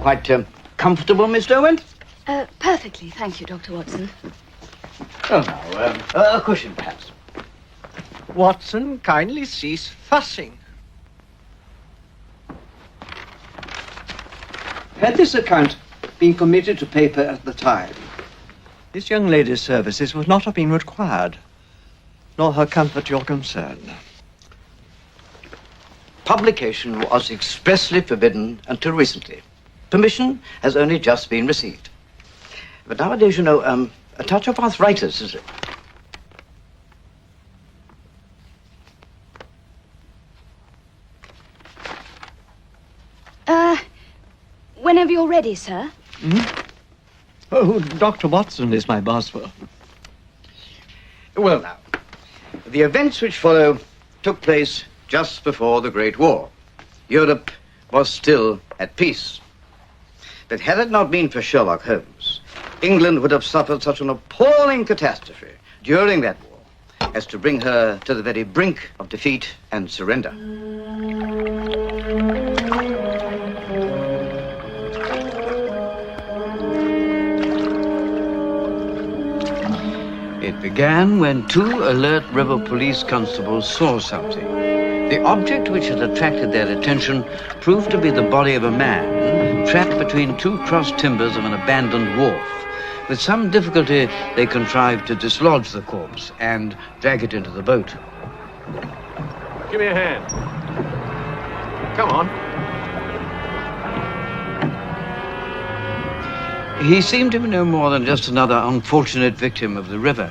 quite comfortable, Miss Derwent? Perfectly, thank you, Dr. Watson. Oh, now, a cushion, perhaps. Watson, kindly cease fussing. Had this account been committed to paper at the time? This young lady's services would not have been required, nor her comfort your concern. Publication was expressly forbidden until recently. Permission has only just been received. But nowadays, you know, a touch of arthritis is... Whenever you're ready, sir. Oh, Dr. Watson is my boss. Well, now, the events which follow took place just before the Great War. Europe was still at peace. But had it not been for Sherlock Holmes, England would have suffered such an appalling catastrophe during that war as to bring her to the very brink of defeat and surrender. It began when two alert river police constables saw something. The object which had attracted their attention proved to be the body of a man trapped between two crossed timbers of an abandoned wharf. With some difficulty, they contrived to dislodge the corpse and drag it into the boat. Give me a hand. Come on. He seemed to be no more than just another unfortunate victim of the river.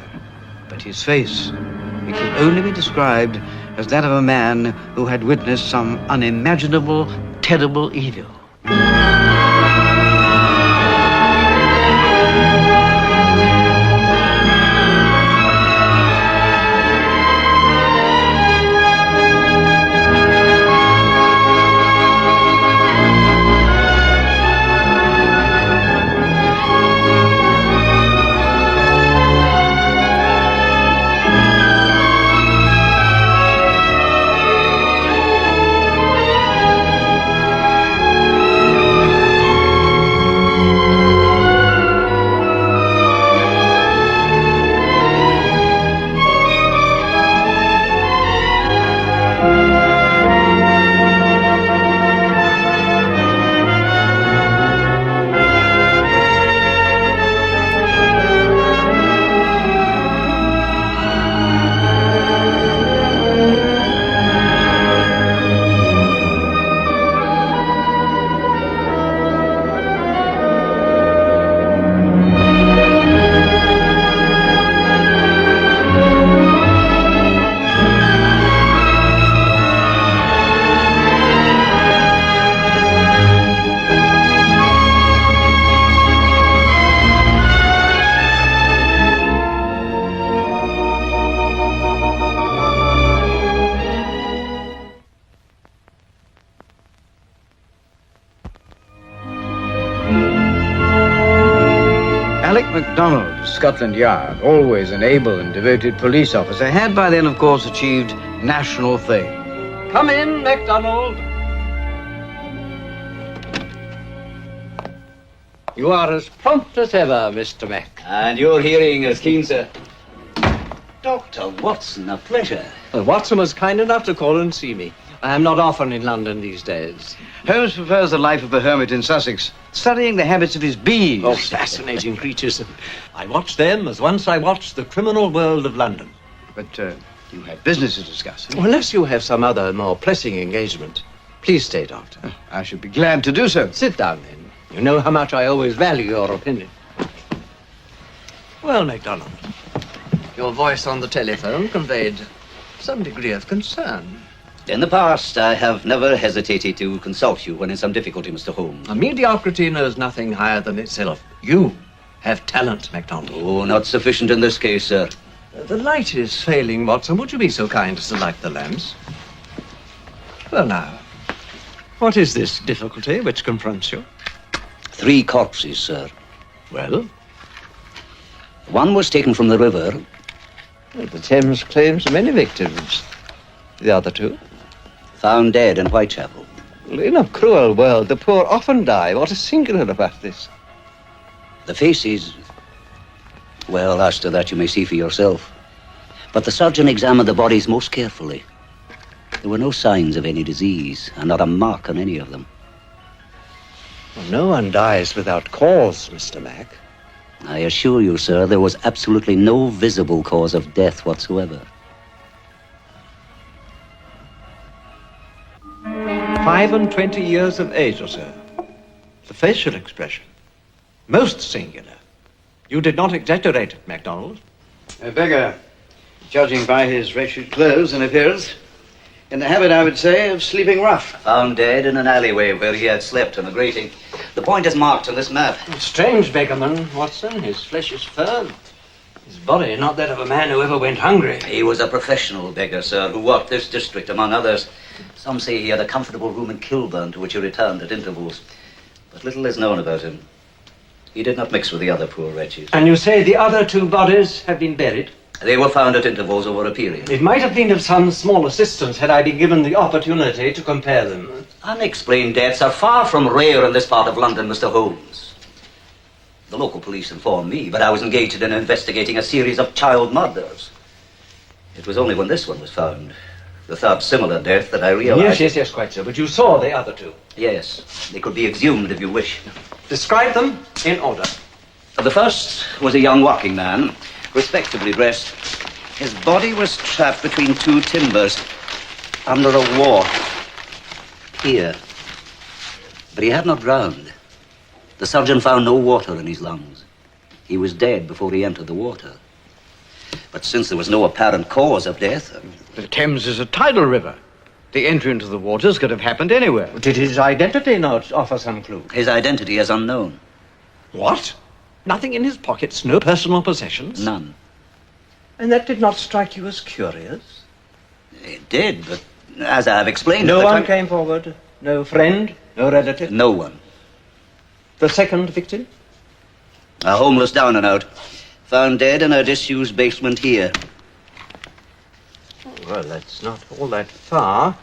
But his face, it could only be described as that of a man who had witnessed some unimaginable, terrible evil. MacDonald, Scotland Yard, always an able and devoted police officer, had by then, of course, achieved national fame. Come in, MacDonald. You are as prompt as ever, Mr. Mac. And your hearing is keen, sir. Dr. Watson, a pleasure. Well, Watson was kind enough to call and see me. I am not often in London these days. Holmes prefers the life of a hermit in Sussex, studying the habits of his bees. Oh, fascinating creatures. I watch them as once I watched the criminal world of London. But you have business to discuss. Well, unless you have some other more pressing engagement. Please stay, Doctor. I should be glad to do so. Sit down, then. You know how much I always value your opinion. Well, MacDonald, your voice on the telephone conveyed some degree of concern. In the past, I have never hesitated to consult you when in some difficulty, Mr. Holmes. Mediocrity knows nothing higher than itself. You have talent, MacDonald. Oh, not sufficient in this case, sir. The light is failing, Watson. Would you be so kind as to light the lamps? Well, now, what is this difficulty which confronts you? 3 corpses, sir. Well? One was taken from the river. Well, the Thames claims many victims. The other 2? Found dead in Whitechapel. In a cruel world, the poor often die. What is singular about this? The faces... Well, as to that you may see for yourself. But the surgeon examined the bodies most carefully. There were no signs of any disease, and not a mark on any of them. Well, no one dies without cause, Mr. Mac. I assure you, sir, there was absolutely no visible cause of death whatsoever. 25 years of age or so. The facial expression. Most singular. You did not exaggerate it, MacDonald. A beggar, judging by his wretched clothes and appearance, in the habit, I would say, of sleeping rough. Found dead in an alleyway where he had slept on a grating. The point is marked on this map. Strange beggarman, Watson. His flesh is firm. His body not that of a man who ever went hungry. He was a professional beggar, sir, who worked this district, among others. Some say he had a comfortable room in Kilburn to which he returned at intervals. But little is known about him. He did not mix with the other poor wretches. And you say the other two bodies have been buried? They were found at intervals over a period. It might have been of some small assistance had I been given the opportunity to compare them. Unexplained deaths are far from rare in this part of London, Mr. Holmes. The local police informed me, but I was engaged in investigating a series of child murders. It was only when this one was found, the third similar death, that I realized... Yes, quite so. But you saw the other two? Yes, they could be exhumed if you wish. Describe them in order. The first was a young working man, respectably dressed. His body was trapped between two timbers, under a wharf. Here. But he had not drowned. The surgeon found no water in his lungs. He was dead before he entered the water. But since there was no apparent cause of death... The Thames is a tidal river. The entry into the waters could have happened anywhere. Did his identity not offer some clue? His identity is unknown. What? Nothing in his pockets, no personal possessions? None. And that did not strike you as curious? It did, but as I have explained... No one came forward? No friend? No relative? No one. The second victim? A homeless down and out. Found dead in a disused basement here. Well, that's not all that far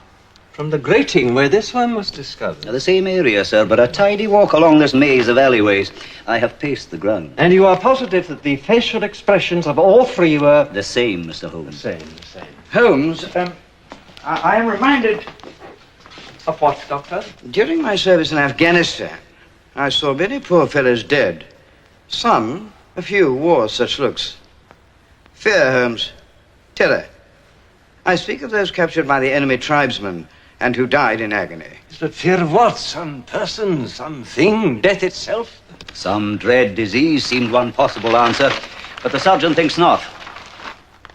from the grating where this one was discovered. The same area, sir, but a tidy walk along this maze of alleyways. I have paced the ground. And you are positive that the facial expressions of all three were... The same, Mr. Holmes. The same. Holmes, I am reminded... Of what, Doctor? During my service in Afghanistan, I saw many poor fellows dead. Some, a few, wore such looks. Fear, Holmes. Terror. I speak of those captured by the enemy tribesmen and who died in agony. But fear of what? Some person, some thing, death itself? Some dread disease seemed one possible answer, but the surgeon thinks not.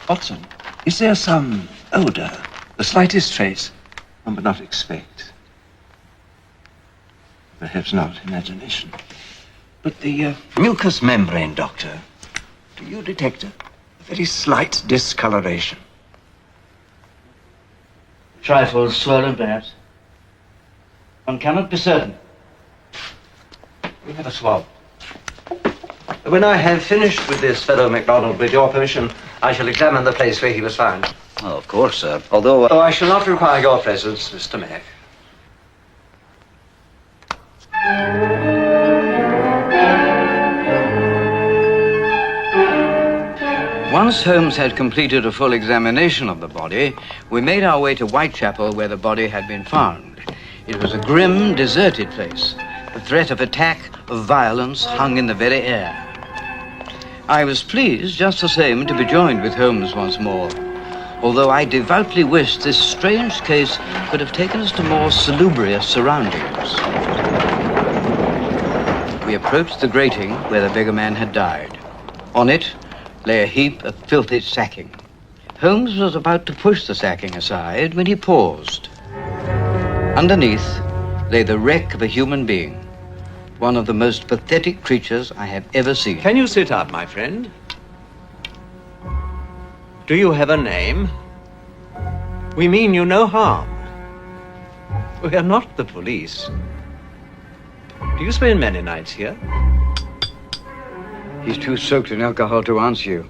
Watson, is there some odor, the slightest trace one would not expect? Perhaps not imagination. But the mucous membrane, Doctor, do you detect a very slight discoloration? Trifles swollen, perhaps. One cannot be certain. We have a swab. When I have finished with this fellow MacDonald, with your permission, I shall examine the place where he was found. Oh, of course, sir. Although... Oh, I shall not require your presence, Mr. Mac. Once Holmes had completed a full examination of the body, we made our way to Whitechapel, where the body had been found. It was a grim, deserted place. The threat of attack, of violence, hung in the very air. I was pleased, just the same, to be joined with Holmes once more, although I devoutly wished this strange case could have taken us to more salubrious surroundings. We approached the grating where the beggar man had died. On it lay a heap of filthy sacking. Holmes was about to push the sacking aside when he paused. Underneath lay the wreck of a human being, one of the most pathetic creatures I have ever seen. Can you sit up, my friend? Do you have a name? We mean you no harm. We are not the police. Do you spend many nights here? He's too soaked in alcohol to answer you.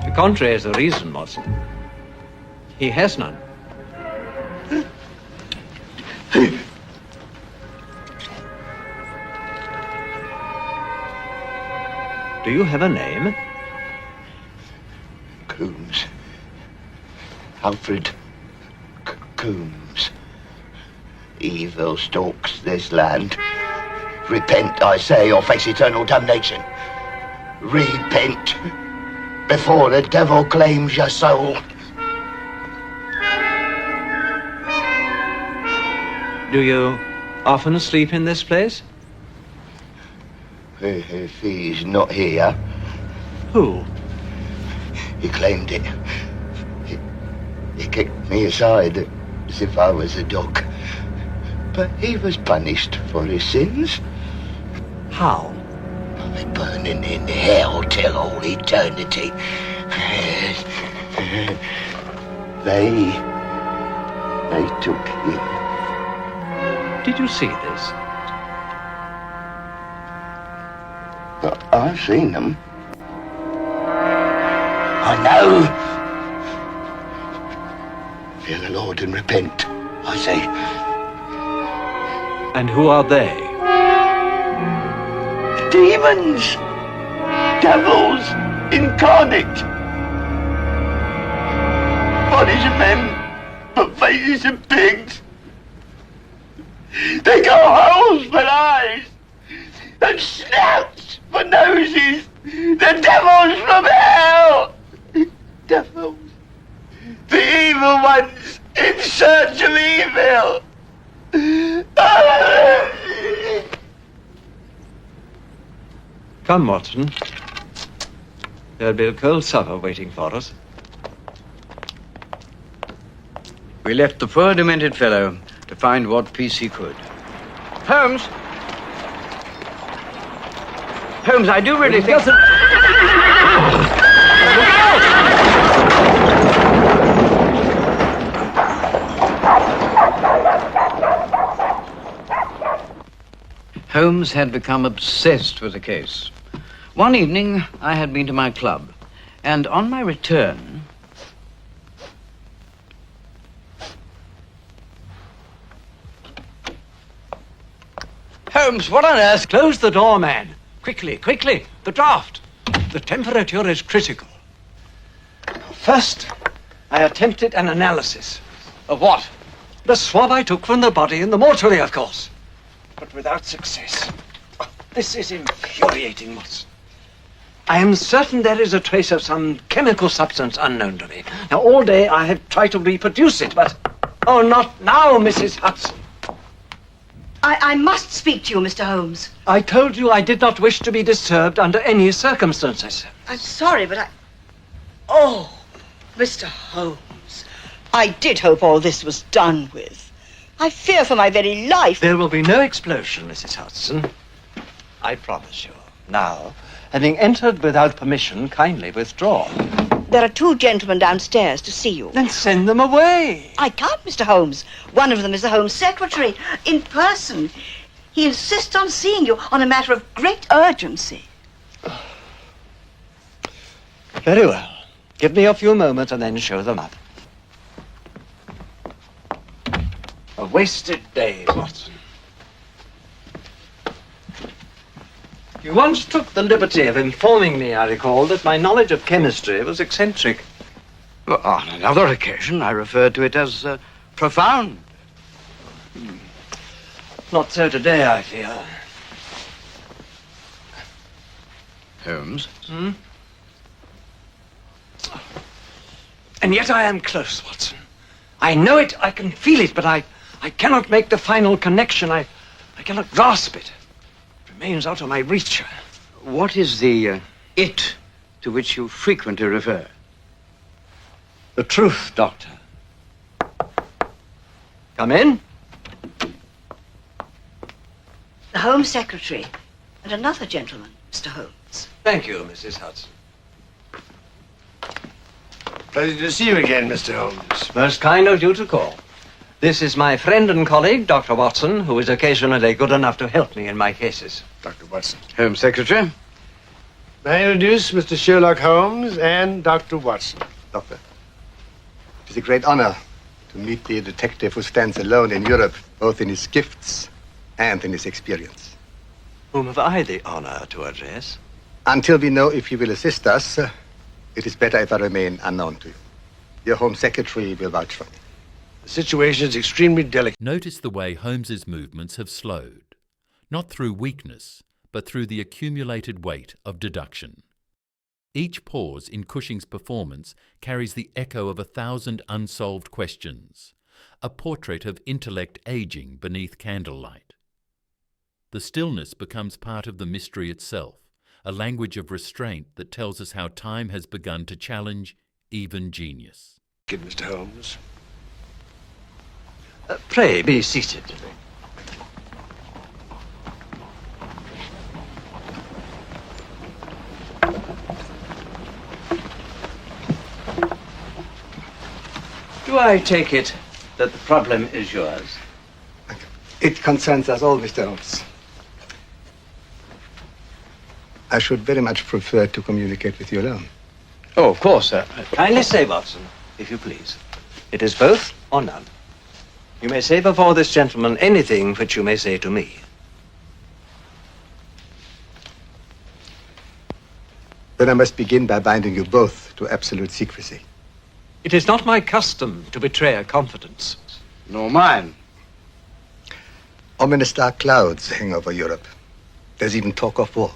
The contrary is the reason, Watson. He has none. Do you have a name? Coombs. Alfred Coombs. Evil stalks this land. Repent, I say, or face eternal damnation. Repent before the devil claims your soul. Do you often sleep in this place? If he's not here, Who? he claimed it. He kicked me aside as if I was a dog. But he was punished for his sins. How? By burning in hell till all eternity. They took him. Did you see this? I've seen them. I know. Fear the Lord and repent, I say. And who are they? Demons! Devils incarnate! Bodies of men, but faces of pigs. They got holes for eyes and snouts for noses. The devils from hell! Devils. The evil ones in search of evil. Come, Watson. There'll be a cold supper waiting for us. We left the poor demented fellow to find what peace he could. Holmes! Holmes, I do really think... Holmes had become obsessed with the case. One evening, I had been to my club, and on my return... Holmes, what on earth? Close the door, man. Quickly, quickly. The draft. The temperature is critical. First, I attempted an analysis. Of what? The swab I took from the body in the mortuary, of course. But without success. This is infuriating, Watson. I am certain there is a trace of some chemical substance unknown to me. Now, all day I have tried to reproduce it, but... Oh, not now, Mrs. Hudson. I must speak to you, Mr. Holmes. I told you I did not wish to be disturbed under any circumstances. I'm sorry, but Oh, Mr. Holmes. I did hope all this was done with. I fear for my very life. There will be no explosion, Mrs. Hudson. I promise you. Now, having entered without permission, kindly withdraw. There are two gentlemen downstairs to see you. Then send them away. I can't, Mr. Holmes. One of them is the Home Secretary, in person. He insists on seeing you on a matter of great urgency. Very well. Give me a few moments and then show them up. A wasted day, Watson. You once took the liberty of informing me, I recall, that my knowledge of chemistry was eccentric. Well, on another occasion, I referred to it as profound. Not so today, I fear. Holmes? And yet I am close, Watson. I know it, I can feel it, but I cannot make the final connection. I cannot grasp it. It remains out of my reach. What is the it to which you frequently refer? The truth, Doctor. Come in. The Home Secretary and another gentleman, Mr. Holmes. Thank you, Mrs. Hudson. Pleasure to see you again, Mr. Holmes. Most kind of you to call. This is my friend and colleague, Dr. Watson, who is occasionally good enough to help me in my cases. Dr. Watson. Home Secretary? May I introduce Mr. Sherlock Holmes and Dr. Watson? Doctor, it is a great honor to meet the detective who stands alone in Europe, both in his gifts and in his experience. Whom have I the honor to address? Until we know if you will assist us, it is better if I remain unknown to you. Your Home Secretary will vouch for me. The situation is extremely delicate. Notice the way Holmes's movements have slowed, not through weakness, but through the accumulated weight of deduction. Each pause in Cushing's performance carries the echo of 1,000 unsolved questions, a portrait of intellect aging beneath candlelight. The stillness becomes part of the mystery itself, a language of restraint that tells us how time has begun to challenge even genius. Good, Mr. Holmes. Pray be seated. Do I take it that the problem is yours? It concerns us all, Mr. Holmes. I should very much prefer to communicate with you alone. Oh, of course, sir. Kindly say, Watson, if you please. It is both or none. You may say before this gentleman anything which you may say to me. Then I must begin by binding you both to absolute secrecy. It is not my custom to betray a confidence. Nor mine. Ominous dark clouds hang over Europe. There's even talk of war.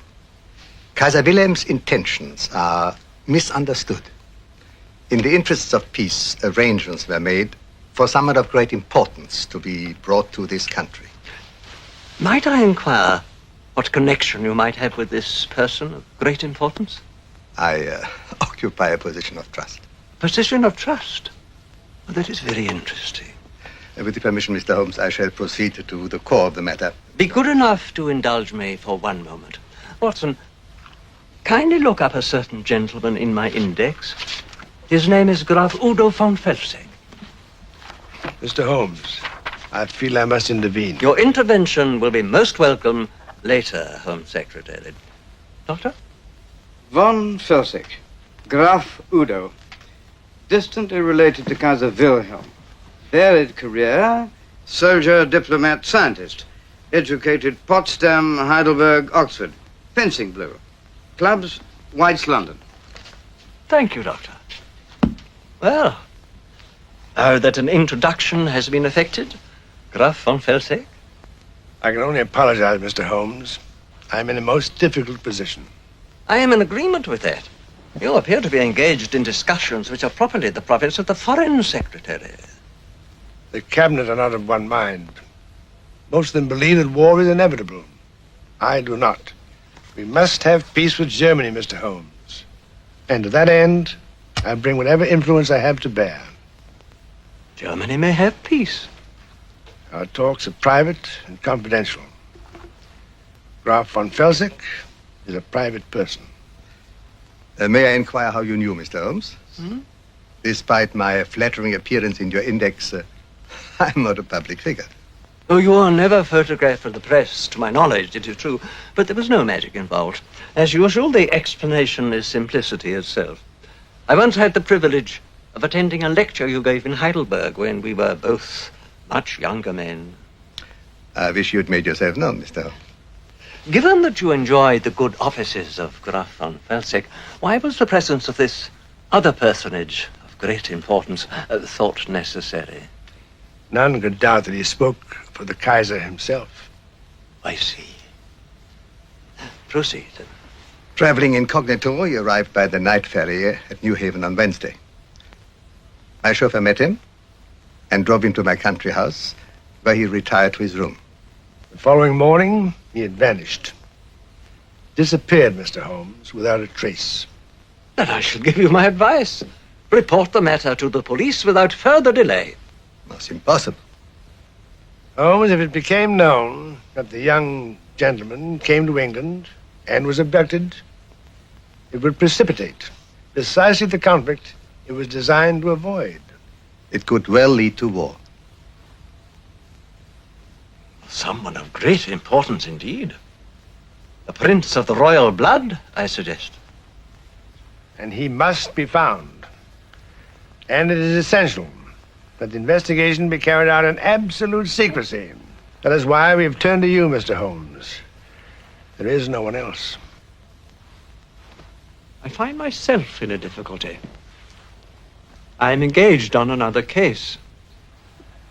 Kaiser Wilhelm's intentions are misunderstood. In the interests of peace, arrangements were made for someone of great importance to be brought to this country. Might I inquire what connection you might have with this person of great importance? I occupy a position of trust. Position of trust? Well, that is very interesting. With the permission, Mr. Holmes, I shall proceed to the core of the matter. Be good enough to indulge me for one moment. Watson, kindly look up a certain gentleman in my index. His name is Graf Udo von Felsing. Mr. Holmes, I feel I must intervene. Your intervention will be most welcome later, Home Secretary. Doctor? Von Felsing, Graf Udo, distantly related to Kaiser Wilhelm. Varied career, soldier, diplomat, scientist. Educated Potsdam, Heidelberg, Oxford. Fencing blue. Clubs, White's London. Thank you, Doctor. Well, now that an introduction has been effected, Graf von Felsing? I can only apologize, Mr. Holmes. I'm in a most difficult position. I am in agreement with that. You appear to be engaged in discussions which are properly the province of the Foreign Secretary. The cabinet are not of one mind. Most of them believe that war is inevitable. I do not. We must have peace with Germany, Mr. Holmes. And to that end, I bring whatever influence I have to bear. Germany may have peace. Our talks are private and confidential. Graf von Felsing is a private person. May I inquire how you knew, Mr. Holmes? Hmm? Despite my flattering appearance in your index, I'm not a public figure. Oh, you are never photographed for the press, to my knowledge, it is true. But there was no magic involved. As usual, the explanation is simplicity itself. I once had the privilege of attending a lecture you gave in Heidelberg when we were both much younger men. I wish you'd made yourself known, Mr. Holmes. Given that you enjoy the good offices of Graf von Felsing, why was the presence of this other personage of great importance thought necessary? None could doubt that he spoke for the Kaiser himself. I see. Proceed. Traveling incognito, he arrived by the night ferry at New Haven on Wednesday. My chauffeur met him and drove him to my country house, where he retired to his room. The following morning, he had vanished. Disappeared, Mr. Holmes, without a trace. Then I shall give you my advice. Report the matter to the police without further delay. That's impossible. Holmes, if it became known that the young gentleman came to England and was abducted, it would precipitate precisely the conflict it was designed to avoid. It could well lead to war. Someone of great importance indeed. A prince of the royal blood, I suggest. And he must be found. And it is essential that the investigation be carried out in absolute secrecy. That is why we have turned to you, Mr. Holmes. There is no one else. I find myself in a difficulty. I am engaged on another case.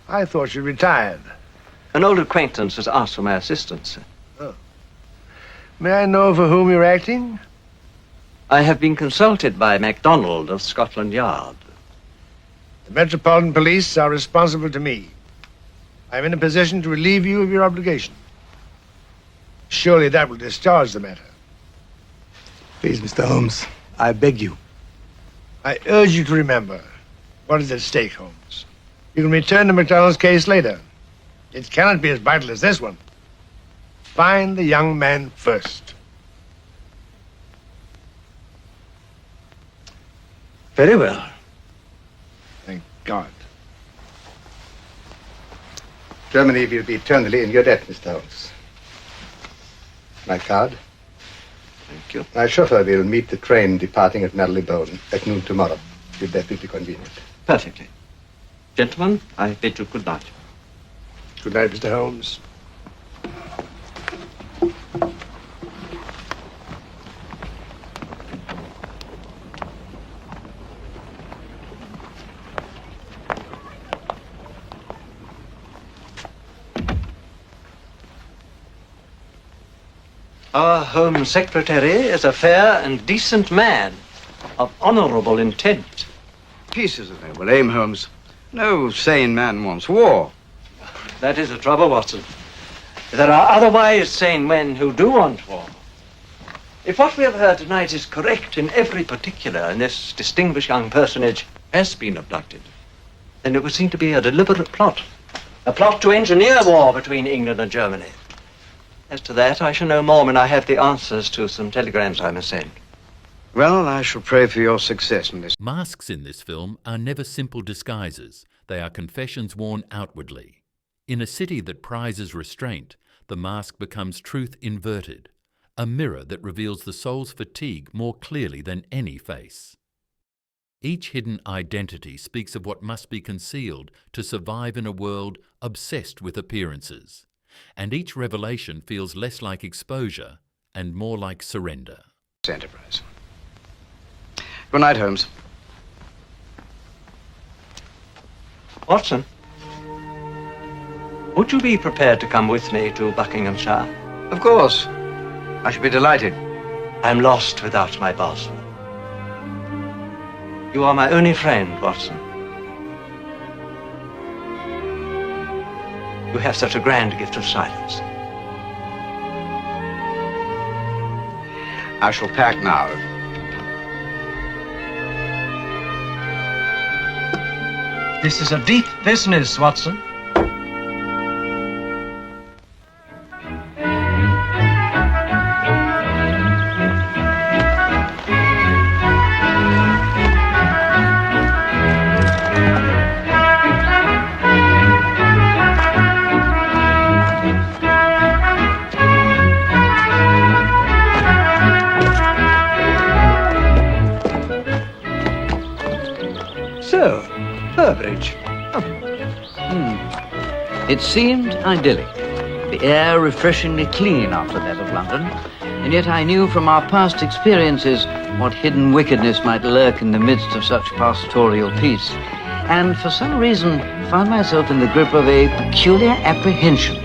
I thought you retired. An old acquaintance has asked for my assistance. May I know for whom you're acting? I have been consulted by MacDonald of Scotland Yard. The Metropolitan Police are responsible to me. I'm in a position to relieve you of your obligation. Surely that will discharge the matter. Please, Mr. Holmes, I beg you. I urge you to remember what is at stake, Holmes. You can return to MacDonald's case later. It cannot be as vital as this one. Find the young man first. Very well. Thank God. Germany will be eternally in your debt, Mr. Holmes. My card. Thank you. My chauffeur will meet the train departing at Marylebone at noon tomorrow. If that will be convenient. Perfectly. Gentlemen, I bid you good night. Good night, Mr. Holmes. Our Home Secretary is a fair and decent man of honorable intent. Peace is a noble aim, Holmes. No sane man wants war. That is the trouble, Watson. There are otherwise sane men who do want war. If what we have heard tonight is correct in every particular, and this distinguished young personage has been abducted, then it would seem to be a deliberate plot. A plot to engineer war between England and Germany. As to that, I shall know more when I have the answers to some telegrams I must send. Well, I shall pray for your success in this. Masks in this film are never simple disguises. They are confessions worn outwardly. In a city that prizes restraint, the mask becomes truth inverted, a mirror that reveals the soul's fatigue more clearly than any face. Each hidden identity speaks of what must be concealed to survive in a world obsessed with appearances, and each revelation feels less like exposure and more like surrender. Enterprise. Good night, Holmes. Watson, would you be prepared to come with me to Buckinghamshire? Of course. I should be delighted. I'm lost without my boss. You are my only friend, Watson. You have such a grand gift of silence. I shall pack now. This is a deep business, Watson. So, Burbridge. It seemed idyllic, the air refreshingly clean after that of London, and yet I knew from our past experiences what hidden wickedness might lurk in the midst of such pastoral peace, and for some reason found myself in the grip of a peculiar apprehension.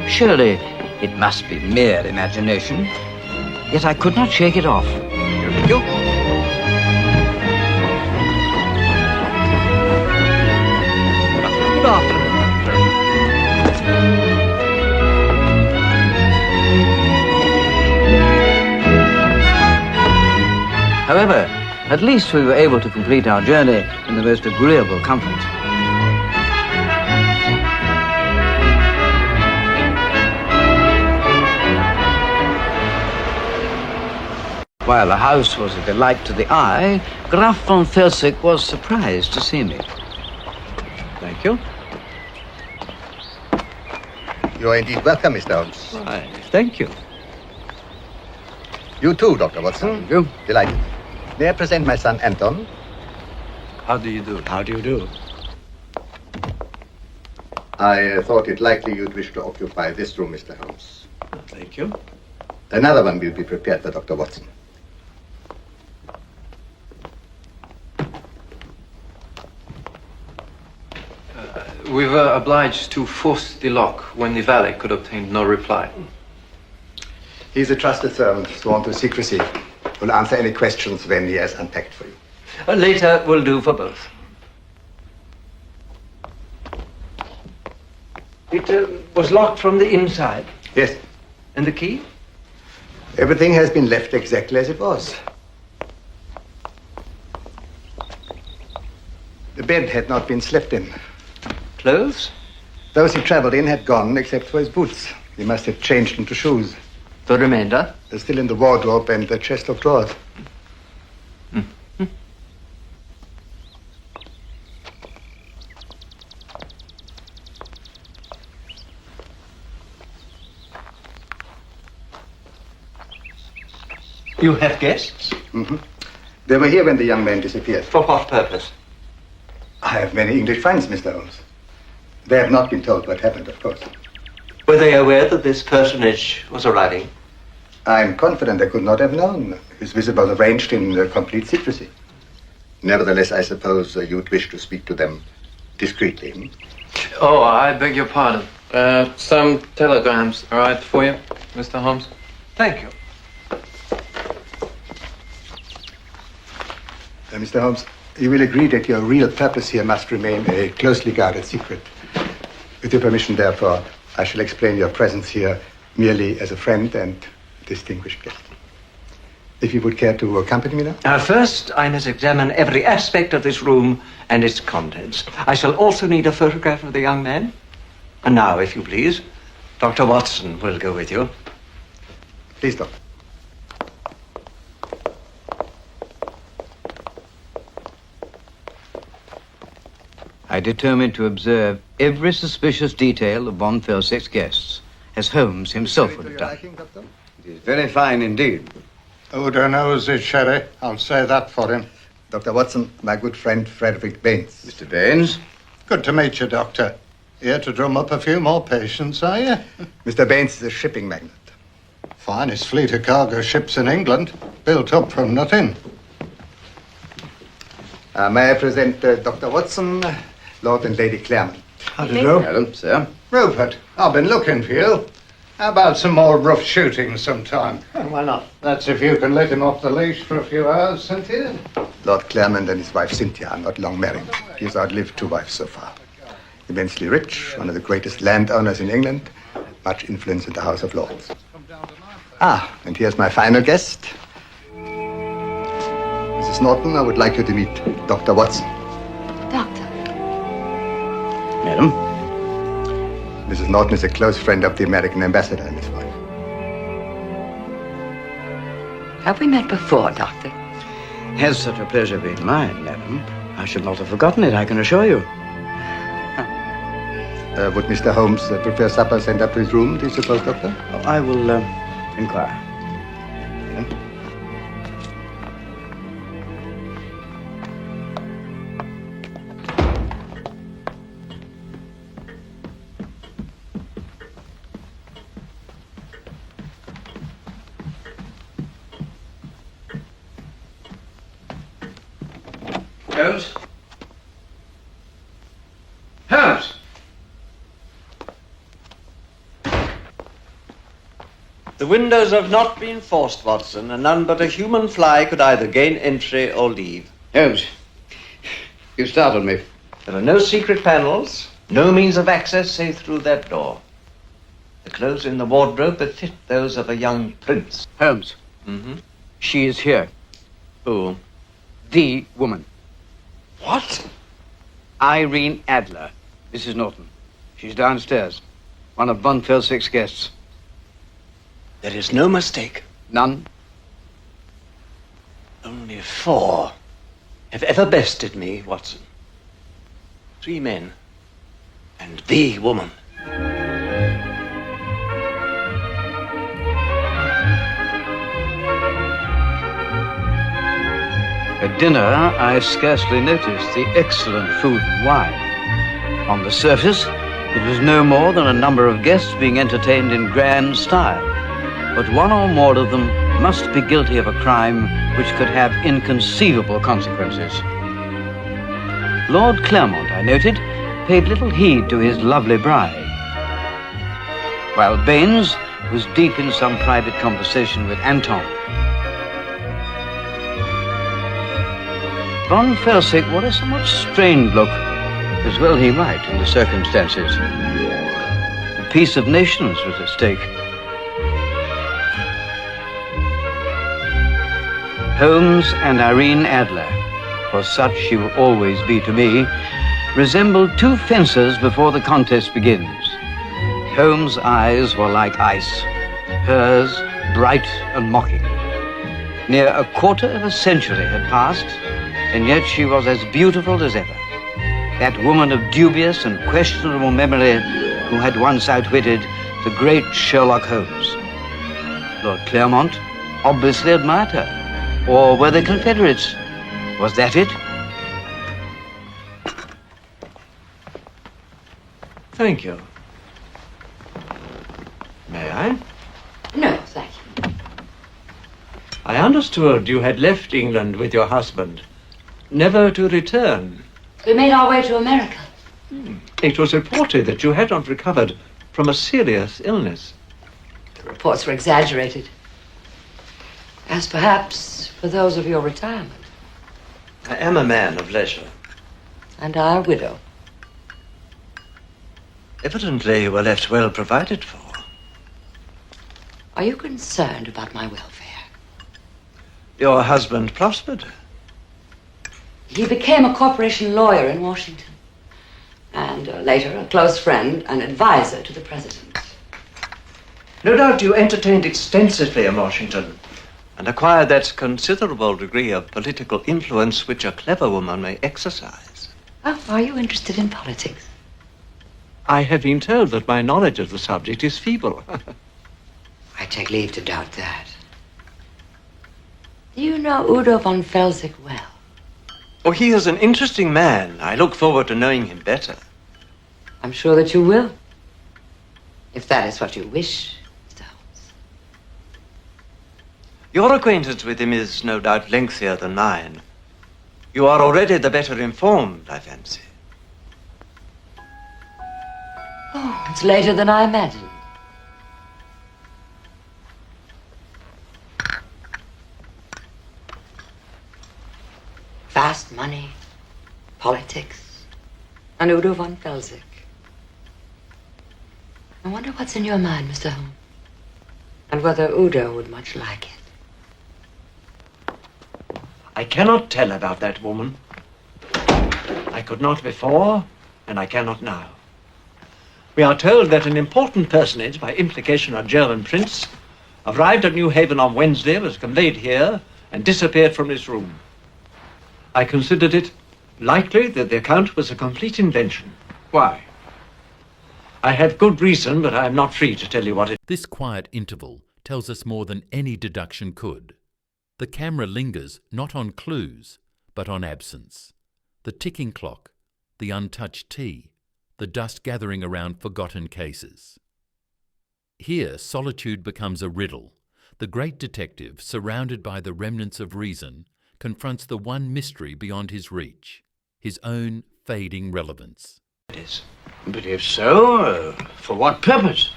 Surely it must be mere imagination, yet I could not shake it off. Good afternoon. However, at least we were able to complete our journey in the most agreeable comfort. While the house was a delight to the eye, Graf von Felsick was surprised to see me. Thank you. You are indeed welcome, Mr. Holmes. Why, thank you. You too, Dr. Watson. You? Delighted. May I present my son, Anton? How do you do? How do you do? I thought it likely you'd wish to occupy this room, Mr. Holmes. Thank you. Another one will be prepared for Dr. Watson. We were obliged to force the lock when the valet could obtain no reply. He's a trusted servant, sworn to secrecy. Will answer any questions when he has unpacked for you. Later will do for both. It was locked from the inside. Yes. And the key? Everything has been left exactly as it was. The bed had not been slept in. Clothes? Those he traveled in had gone, except for his boots. He must have changed into shoes. The remainder? They're still in the wardrobe and the chest of drawers. You have guests? Mm-hmm. They were here when the young man disappeared. For what purpose? I have many English friends, Mr. Holmes. They have not been told what happened, of course. Were they aware that this personage was arriving? I'm confident they could not have known. His visit was arranged in complete secrecy. Nevertheless, I suppose you'd wish to speak to them discreetly. Hmm? Oh, I beg your pardon. Some telegrams arrived for you, Mr. Holmes. Thank you. Mr. Holmes, you will agree that your real purpose here must remain a closely guarded secret. With your permission, therefore, I shall explain your presence here merely as a friend and distinguished guest. If you would care to accompany me now? First, I must examine every aspect of this room and its contents. I shall also need a photograph of the young man. And now, if you please, Dr. Watson will go with you. Please, Doctor. I determined to observe every suspicious detail of von Felsick's guests, as Holmes himself would have done. It is very fine indeed. Odor knows his sherry. I'll say that for him. Dr. Watson, my good friend Frederick Baines. Mr. Baines? Good to meet you, Doctor. Here to drum up a few more patients, are you? Mr. Baines is a shipping magnate. Finest fleet of cargo ships in England, built up from nothing. May I present Dr. Watson, Lord and Lady Claremont. How do you do? Hello, sir. Rupert, I've been looking for you. How about some more rough shooting sometime? Why not? That's if you can let him off the leash for a few hours, Cynthia. Lord Claremont and his wife Cynthia are not long married. He has outlived 2 wives so far. Immensely rich, one of the greatest landowners in England, much influence in the House of Lords. And here's my final guest. Mrs. Norton, I would like you to meet Dr. Watson. Doctor. Madam? Mrs. Norton is a close friend of the American ambassador and his wife. Have we met before, Doctor? Has such a pleasure been mine, madam? I should not have forgotten it, I can assure you. Would Mr. Holmes prefer supper sent up to his room, do you suppose, Doctor? Oh, I will inquire. Holmes? Holmes! The windows have not been forced, Watson, and none but a human fly could either gain entry or leave. Holmes, you startled me. There are no secret panels, no means of access save through that door. The clothes in the wardrobe befit those of a young prince. Holmes. Mm-hmm. She is here. Who? The woman. What? Irene Adler, Mrs. Norton. She's downstairs. One of von Felsick's guests. There is no mistake. None? Only 4 have ever bested me, Watson. 3 men and the woman. At dinner, I scarcely noticed the excellent food and wine. On the surface, it was no more than a number of guests being entertained in grand style. But one or more of them must be guilty of a crime which could have inconceivable consequences. Lord Claremont, I noted, paid little heed to his lovely bride, while Baines was deep in some private conversation with Anton. Von Felsick wore a somewhat strained look, as well he might in the circumstances. The peace of nations was at stake. Holmes and Irene Adler, for such she will always be to me, resembled two fencers before the contest begins. Holmes' eyes were like ice, hers bright and mocking. Near a quarter of a century had passed, and yet she was as beautiful as ever. That woman of dubious and questionable memory who had once outwitted the great Sherlock Holmes. Lord Claremont obviously admired her. Or were they Confederates? Was that it? Thank you. May I? No, thank you. I understood you had left England with your husband, never to return. We made our way to America. It was reported that you had not recovered from a serious illness. The reports were exaggerated. As perhaps for those of your retirement. I am a man of leisure. And our widow. Evidently you were left well provided for. Are you concerned about my welfare? Your husband prospered. He became a corporation lawyer in Washington. And later a close friend and advisor to the president. No doubt you entertained extensively in Washington and acquired that considerable degree of political influence which a clever woman may exercise. Oh, are you interested in politics? I have been told that my knowledge of the subject is feeble. I take leave to doubt that. Do you know Udo von Felsick well? Oh, he is an interesting man. I look forward to knowing him better. I'm sure that you will. If that is what you wish, Mr. Holmes. Your acquaintance with him is no doubt lengthier than mine. You are already the better informed, I fancy. Oh, it's later than I imagined. Fast money, politics, and Udo von Felsick. I wonder what's in your mind, Mr. Holmes, and whether Udo would much like it. I cannot tell about that woman. I could not before, and I cannot now. We are told that an important personage, by implication a German prince, arrived at New Haven on Wednesday, was conveyed here, and disappeared from his room. I considered it likely that the account was a complete invention. Why? I have good reason, but I am not free to tell you what it is. This quiet interval tells us more than any deduction could. The camera lingers not on clues, but on absence. The ticking clock, the untouched tea, the dust gathering around forgotten cases. Here, solitude becomes a riddle. The great detective, surrounded by the remnants of reason, confronts the one mystery beyond his reach, his own fading relevance. But if so, for what purpose?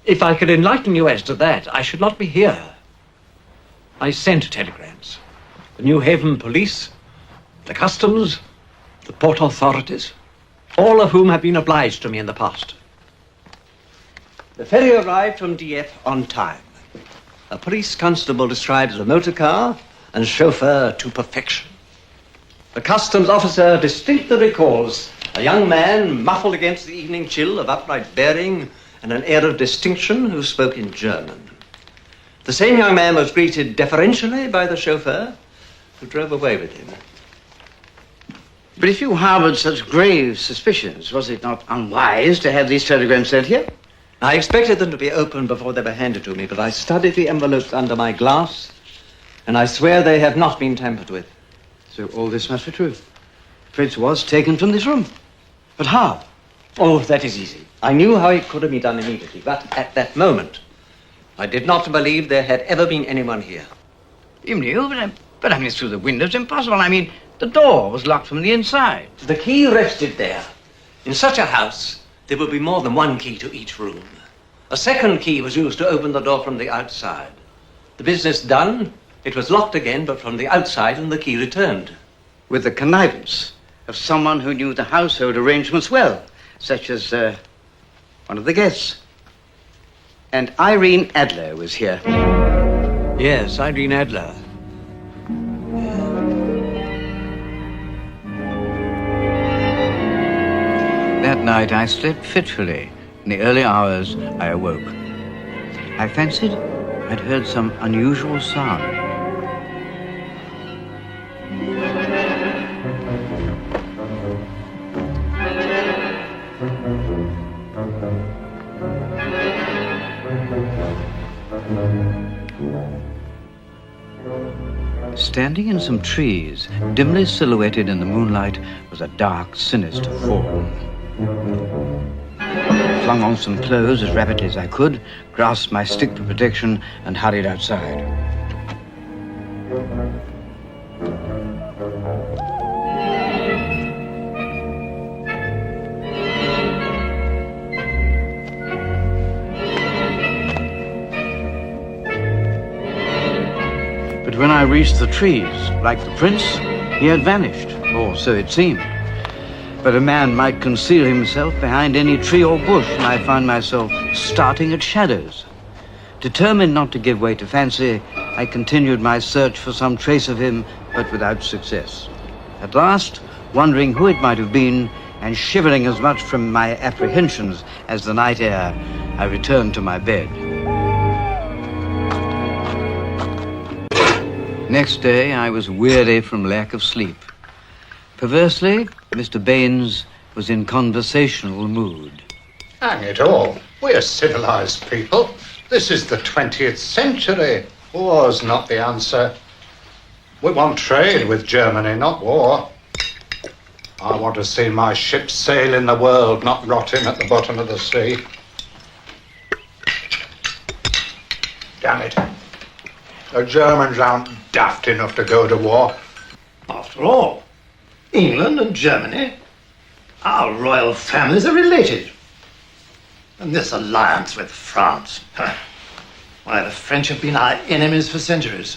If I could enlighten you as to that, I should not be here. I sent telegrams. The New Haven police, the customs, the port authorities, all of whom have been obliged to me in the past. The ferry arrived from DF on time. A police constable describes the motor car and chauffeur to perfection. The customs officer distinctly recalls a young man muffled against the evening chill, of upright bearing and an air of distinction, who spoke in German. The same young man was greeted deferentially by the chauffeur, who drove away with him. But if you harbored such grave suspicions, was it not unwise to have these telegrams sent here? I expected them to be opened before they were handed to me, but I studied the envelopes under my glass, and I swear they have not been tampered with. So all this must be true. Prince was taken from this room. But how? Oh, that is easy. I knew how it could have been done immediately, but at that moment, I did not believe there had ever been anyone here. You knew, but I mean, through the windows, impossible. I mean, the door was locked from the inside. The key rested there. In such a house, there would be more than one key to each room. A second key was used to open the door from the outside. The business done, it was locked again, but from the outside, and the key returned. With the connivance of someone who knew the household arrangements well, such as one of the guests. And Irene Adler was here. Yes, Irene Adler. That night I slept fitfully. In the early hours, I awoke. I fancied I'd heard some unusual sound. Standing in some trees, dimly silhouetted in the moonlight, was a dark, sinister form. Flung on some clothes as rapidly as I could, grasped my stick for protection, and hurried outside. But when I reached the trees, like the prince, he had vanished, or so it seemed. But a man might conceal himself behind any tree or bush, and I found myself starting at shadows. Determined not to give way to fancy, I continued my search for some trace of him, but without success. At last, wondering who it might have been, and shivering as much from my apprehensions as the night air, I returned to my bed. Next day, I was weary from lack of sleep. Perversely, Mr. Baines was in conversational mood. Hang it all. We're civilized people. This is the 20th century. War's not the answer. We want trade with Germany, not war. I want to see my ships sail in the world, not rotting at the bottom of the sea. Damn it. The Germans aren't daft enough to go to war. After all, England and Germany, our royal families are related. And this alliance with France, why, the French have been our enemies for centuries.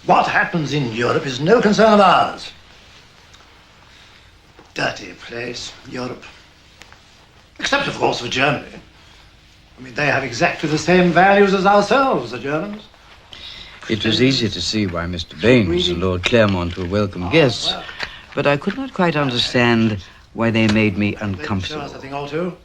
What happens in Europe is no concern of ours. Dirty place, Europe. Except, of course, for Germany. I mean, they have exactly the same values as ourselves, the Germans. It was easy to see why Mr. Baines and Lord Claremont were welcome guests, but I could not quite understand why they made me uncomfortable. Show us a thing or two.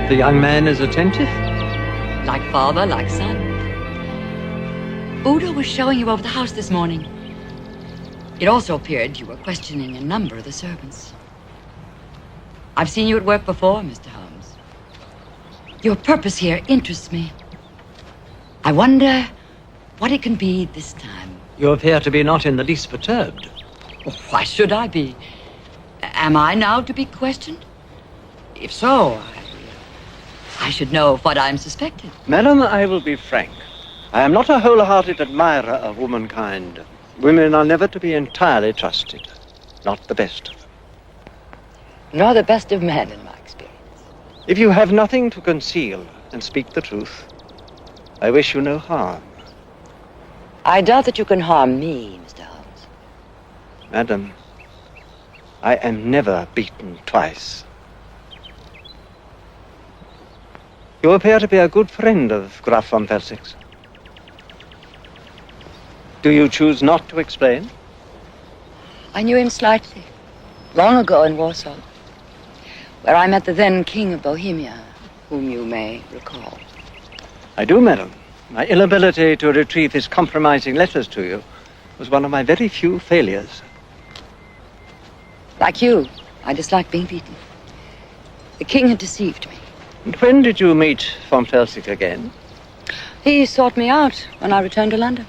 The young man is attentive? Like father, like son. Udo was showing you over the house this morning. It also appeared you were questioning a number of the servants. I've seen you at work before, Mr. Holmes. Your purpose here interests me. I wonder what it can be this time. You appear to be not in the least perturbed. Why should I be? Am I now to be questioned? If so, I should know what I'm suspected. Madam, I will be frank. I am not a wholehearted admirer of womankind. Women are never to be entirely trusted. Not the best of them. Nor the best of men, in my experience. If you have nothing to conceal and speak the truth, I wish you no harm. I doubt that you can harm me, Mr. Holmes. Madam, I am never beaten twice. You appear to be a good friend of Graf von Wessex. Do you choose not to explain? I knew him slightly, long ago in Warsaw, where I met the then King of Bohemia, whom you may recall. I do, madam. My inability to retrieve his compromising letters to you was one of my very few failures. Like you, I dislike being beaten. The king had deceived me. And when did you meet von Felsick again? He sought me out when I returned to London.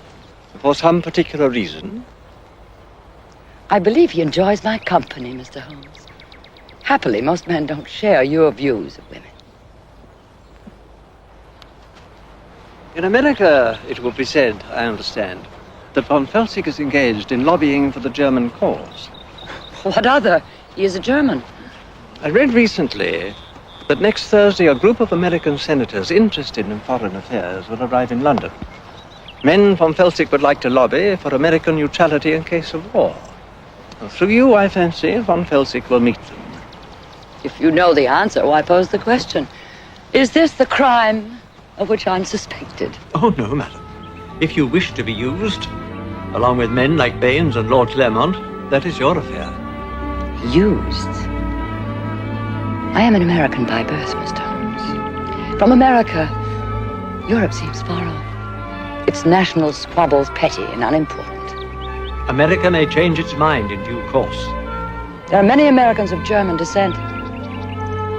For some particular reason? I believe he enjoys my company, Mr. Holmes. Happily, most men don't share your views of women. In America, it will be said, I understand, that von Felsick is engaged in lobbying for the German cause. What other? He is a German. I read recently that next Thursday a group of American senators interested in foreign affairs will arrive in London. Men von Felsick would like to lobby for American neutrality in case of war. And through you, I fancy, von Felsick will meet them. If you know the answer, why pose the question? Is this the crime of which I'm suspected? Oh, no, madam. If you wish to be used, along with men like Baines and Lord Claremont, that is your affair. Used? I am an American by birth, Mr. Holmes. From America, Europe seems far off. Its national squabbles petty and unimportant. America may change its mind in due course. There are many Americans of German descent.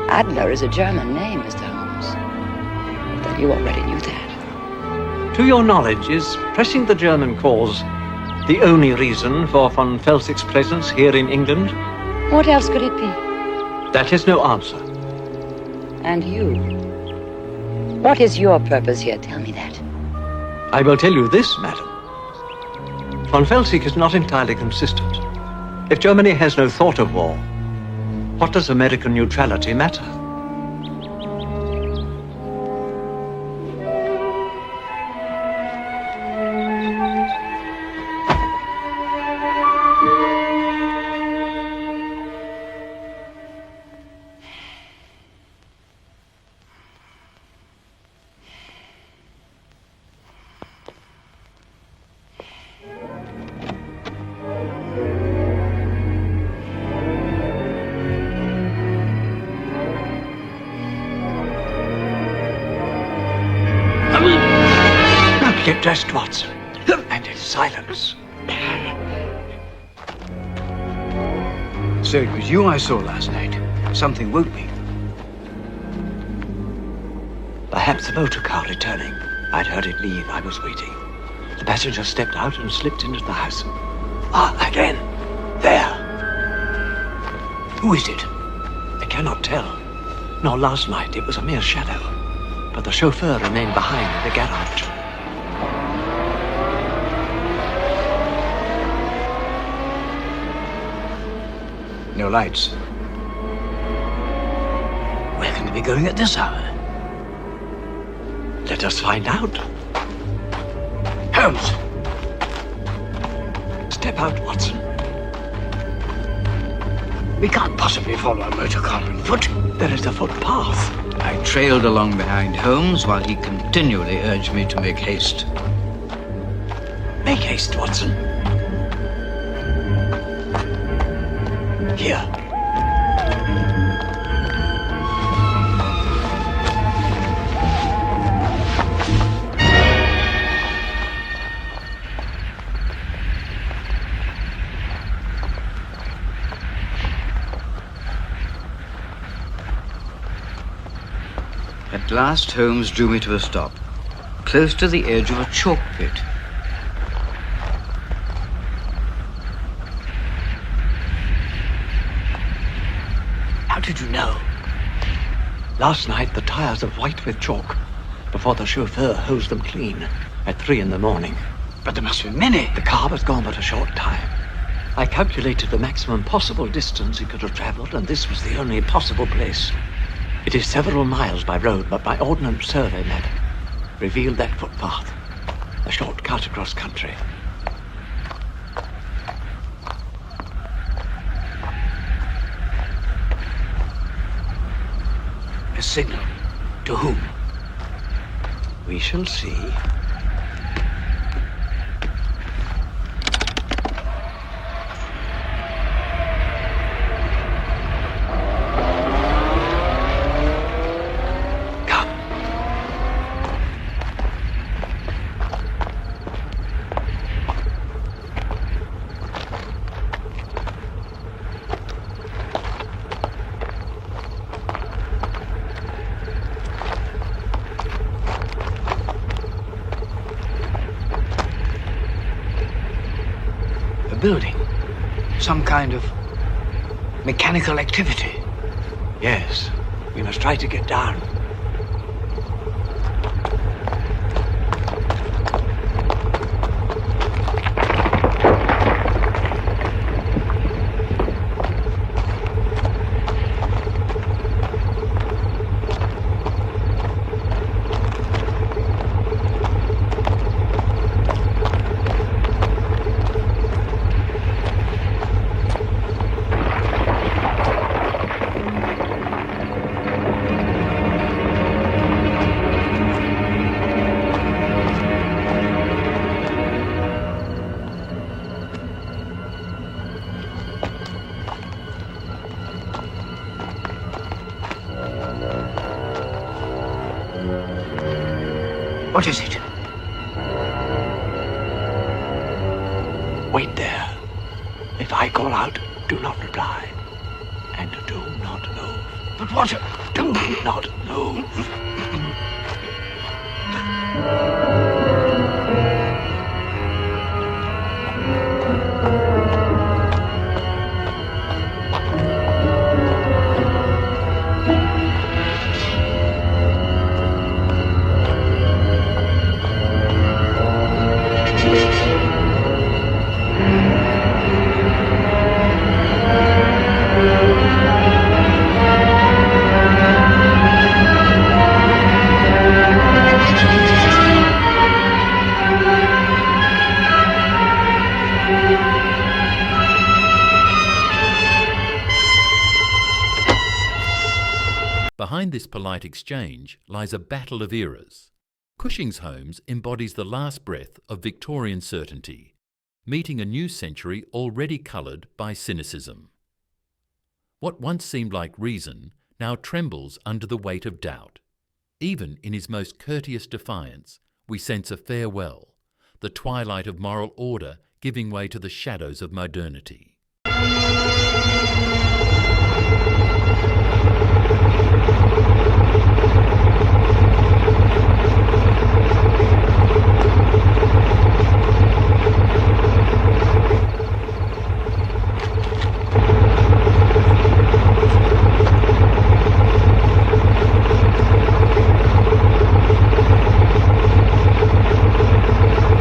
Adler is a German name, Mr. Holmes. Though you already knew that. To your knowledge, is pressing the German cause the only reason for von Felsick's presence here in England? What else could it be? That is no answer. And you? What is your purpose here? Tell me that. I will tell you this, madam. Von Felsick is not entirely consistent. If Germany has no thought of war, what does American neutrality matter? Get dressed, Watson, and in silence. So it was you I saw last night. Something woke me. Perhaps the motor car returning. I'd heard it leave. I was waiting. The passenger stepped out and slipped into the house. Ah, again. There. Who is it? I cannot tell. Nor last night. It was a mere shadow. But the chauffeur remained behind in the garage. No lights. Where can they be going at this hour? Let us find out. Holmes! Step out, Watson. We can't possibly follow a motor car on foot. There is a footpath. I trailed along behind Holmes while he continually urged me to make haste. Make haste, Watson. Here. At last, Holmes drew me to a stop, close to the edge of a chalk pit. How did you know? Last night, the tires are white with chalk before the chauffeur hosed them clean at 3 in the morning. But there must be many. The car was gone but a short time. I calculated the maximum possible distance he could have traveled, and this was the only possible place. It is several miles by road, but my ordnance survey map revealed that footpath, a short cut across country. A signal. To whom? We shall see. building. Some kind of mechanical activity. Yes, we must try to get down. What is it? Wait there. If I call out, do not reply. And do not move. But what? Do not move. Behind this polite exchange lies a battle of eras. Cushing's Holmes embodies the last breath of Victorian certainty, meeting a new century already coloured by cynicism. What once seemed like reason now trembles under the weight of doubt. Even in his most courteous defiance, we sense a farewell, the twilight of moral order giving way to the shadows of modernity.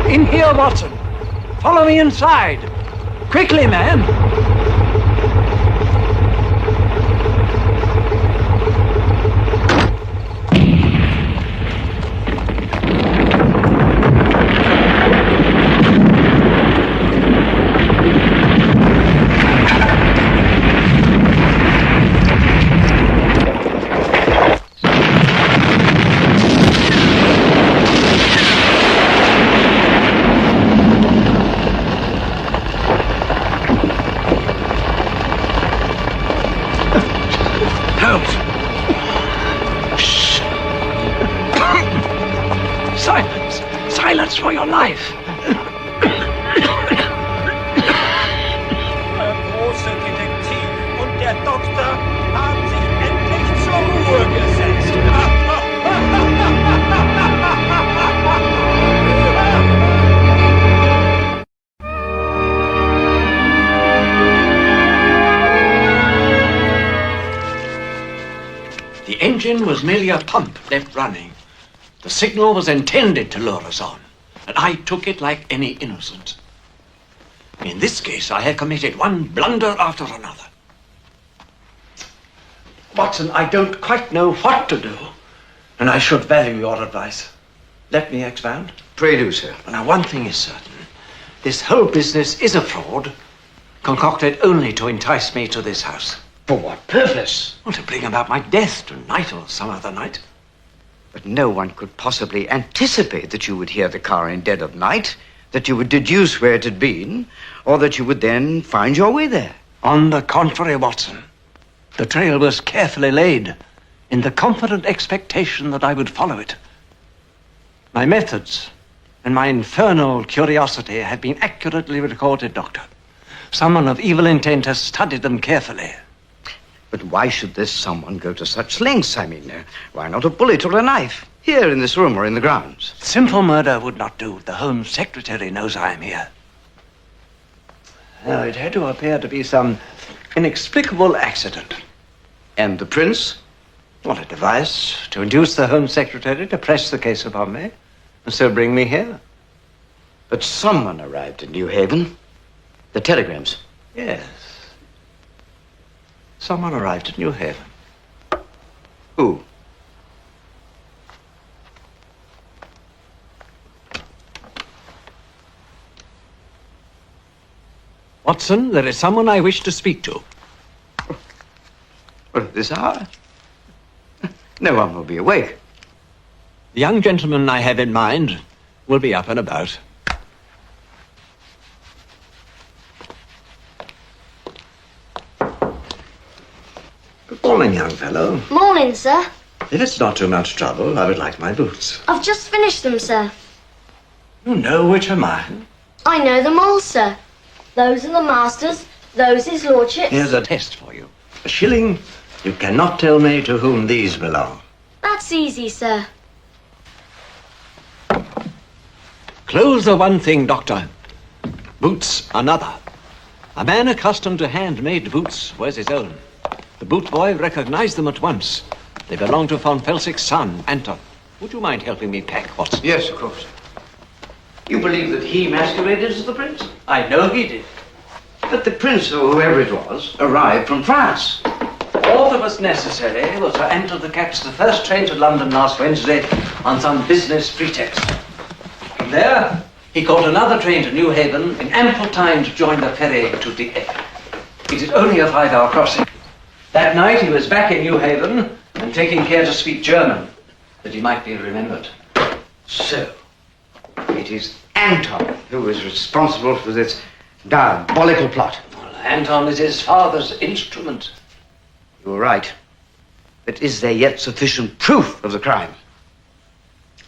In here, Watson. Follow me inside. Quickly, man. Silence for your life. Große Detektiv und der Doktor haben sich endlich zur Ruhe gesetzt. The engine was merely a pump left running. The signal was intended to lure us on, and I took it like any innocent. In this case, I had committed one blunder after another. Watson, I don't quite know what to do, and I should value your advice. Let me expound. Pray do, sir. Now, one thing is certain. This whole business is a fraud, concocted only to entice me to this house. For what purpose? Well, to bring about my death tonight or some other night. But no one could possibly anticipate that you would hear the car in dead of night, that you would deduce where it had been, or that you would then find your way there. On the contrary, Watson. The trail was carefully laid, in the confident expectation that I would follow it. My methods and my infernal curiosity have been accurately recorded, Doctor. Someone of evil intent has studied them carefully. But why should this someone go to such lengths? I mean, why not a bullet or a knife? Here in this room or in the grounds? Simple murder would not do. The Home Secretary knows I am here. It had to appear to be some inexplicable accident. And the prince? What, a device to induce the Home Secretary to press the case upon me, and so bring me here. But someone arrived in New Haven. The telegrams. Yes. Someone arrived at New Haven. Who? Watson, there is someone I wish to speak to. Well, at this hour? No one will be awake. The young gentleman I have in mind will be up and about. Good morning, young fellow. Morning, sir. If it's not too much trouble, I would like my boots. I've just finished them, sir. You know which are mine? I know them all, sir. Those are the master's, those his lordship's. Here's a test for you. A shilling. You cannot tell me to whom these belong. That's easy, sir. Clothes are one thing, Doctor. Boots another. A man accustomed to handmade boots wears his own. The boot boy recognized them at once. They belong to von Felsig's son, Anton. Would you mind helping me pack, Watson? Yes, of course. You believe that he masqueraded as the prince? I know he did. But the prince, or whoever it was, arrived from France. All that was necessary was for Anton to catch the first train to London last Wednesday on some business pretext. From there, he caught another train to New Haven in ample time to join the ferry to Dieppe. It is only a 5-hour crossing. That night, he was back in New Haven and taking care to speak German, that he might be remembered. So, it is Anton who is responsible for this diabolical plot. Well, Anton is his father's instrument. You were right. But is there yet sufficient proof of the crime?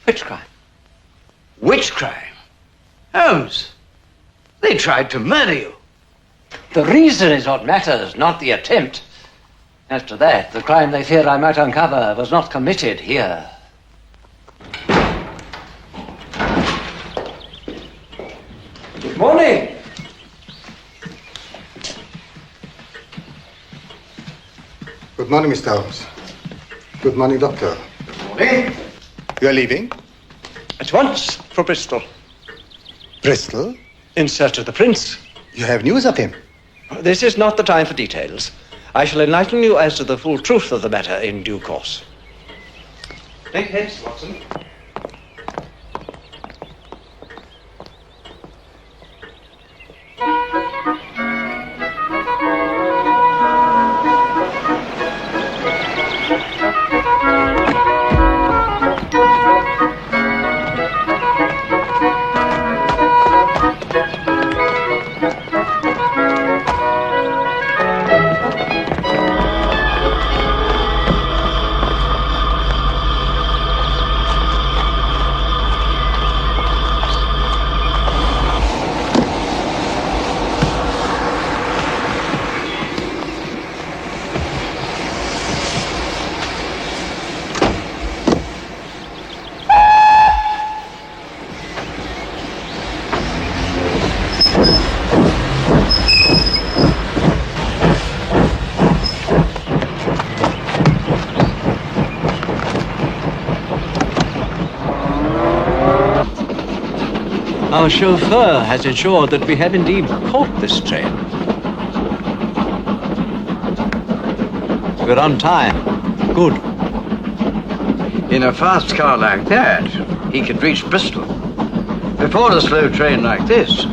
Which crime? Which crime? Holmes, they tried to murder you. The reason is what matters, not the attempt. As to that, the crime they fear I might uncover was not committed here. Good morning. Good morning, Mr. Holmes. Good morning, Doctor. Good morning. You are leaving? At once for Bristol. Bristol? In search of the prince. You have news of him? This is not the time for details. I shall enlighten you as to the full truth of the matter in due course. Make haste, Watson. Our chauffeur has ensured that we have indeed caught this train. We're on time. Good. In a fast car like that, he could reach Bristol before a slow train like this.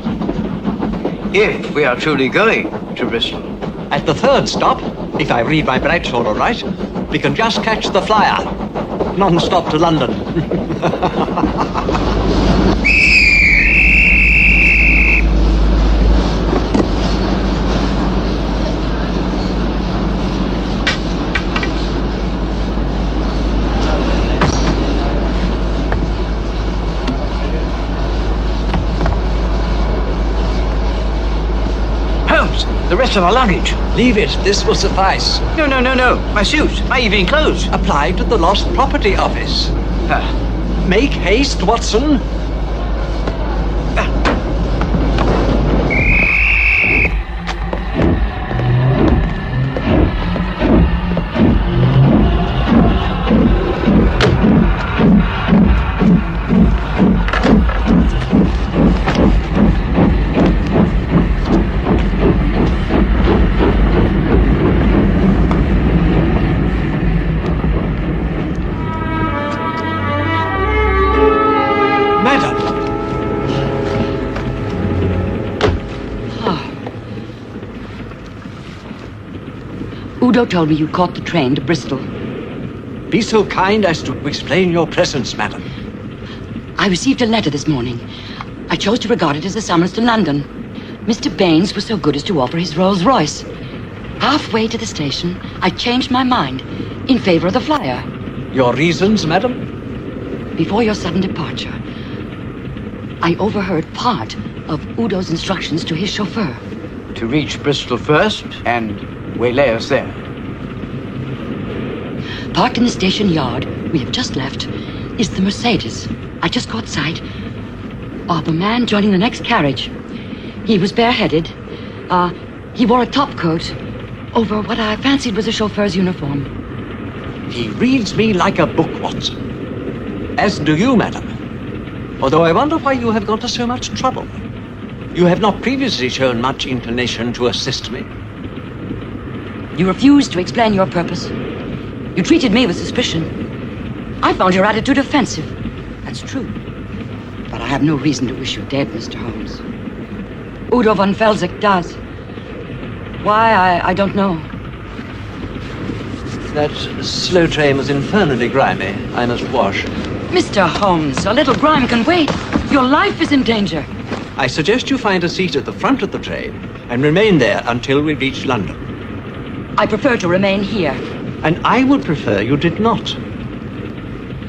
If we are truly going to Bristol. At the third stop, if I read my Bradshaw all right, we can just catch the flyer. Non-stop to London. The rest of our luggage. Leave it. This will suffice. No. My suit, my evening clothes. Apply to the Lost Property Office. Make haste, Watson. Udo told me you caught the train to Bristol. Be so kind as to explain your presence, madam. I received a letter this morning. I chose to regard it as a summons to London. Mr. Baines was so good as to offer his Rolls-Royce. Halfway to the station, I changed my mind in favor of the flyer. Your reasons, madam? Before your sudden departure, I overheard part of Udo's instructions to his chauffeur. To reach Bristol first and waylay us there. Parked in the station yard we have just left is the Mercedes. I just caught sight of a man joining the next carriage. He was bareheaded. He wore a topcoat over what I fancied was a chauffeur's uniform. He reads me like a book, Watson. As do you, madam. Although I wonder why you have gone to so much trouble. You have not previously shown much inclination to assist me. You refused to explain your purpose. You treated me with suspicion. I found your attitude offensive. That's true. But I have no reason to wish you dead, Mr. Holmes. Udo von Felsick does. Why, I don't know. That slow train was infernally grimy. I must wash. Mr. Holmes, a little grime can wait. Your life is in danger. I suggest you find a seat at the front of the train and remain there until we reach London. I prefer to remain here. And I would prefer you did not.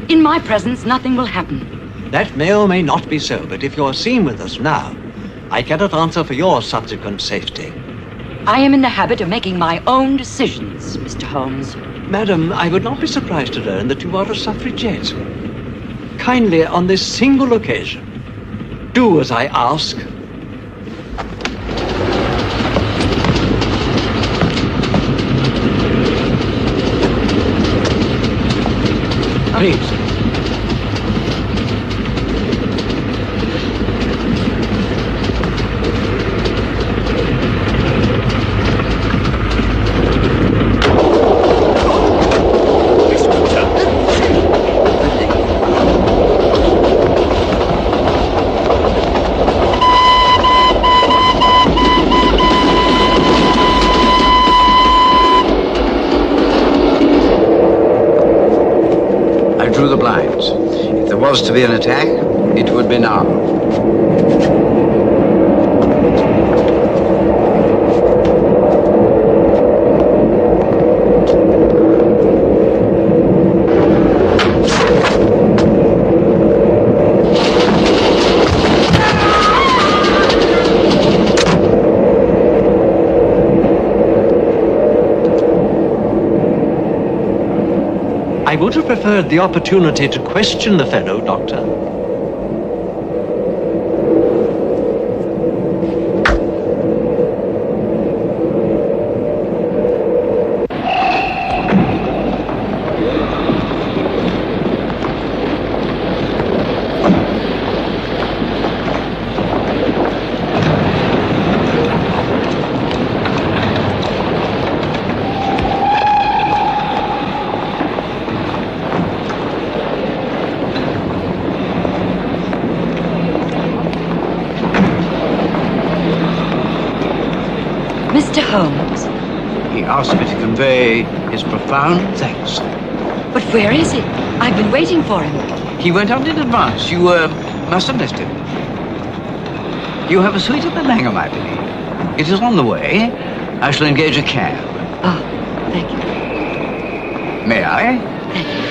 In my presence, nothing will happen. That may or may not be so, but if you're seen with us now, I cannot answer for your subsequent safety. I am in the habit of making my own decisions, Mr. Holmes. Madam, I would not be surprised to learn that you are a suffragette. Kindly, on this single occasion, do as I ask. Please. If there was to be an attack, it would be now. I would have preferred the opportunity to question the fellow, Doctor. Mr. Holmes. He asked me to convey his profound thanks. But where is he? I've been waiting for him. He went out in advance. You must have missed him. You have a suite at the Langham, I believe. It is on the way. I shall engage a cab. Oh, thank you. May I? Thank you.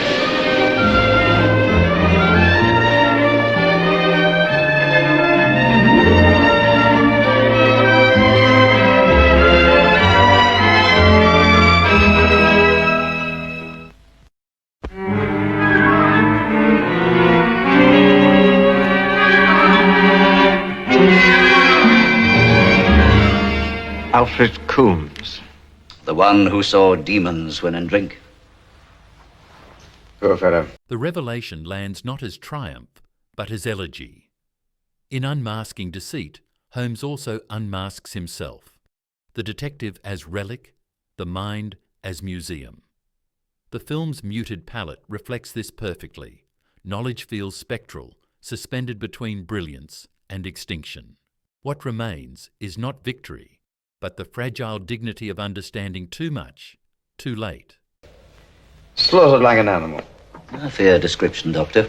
Alfred Coombs. The one who saw demons when in drink. Poor fellow. The revelation lands not as triumph, but as elegy. In unmasking deceit, Holmes also unmasks himself. The detective as relic, the mind as museum. The film's muted palette reflects this perfectly. Knowledge feels spectral, suspended between brilliance and extinction. What remains is not victory, but the fragile dignity of understanding too much Too late. Slaughtered like an animal. A fair description, Doctor.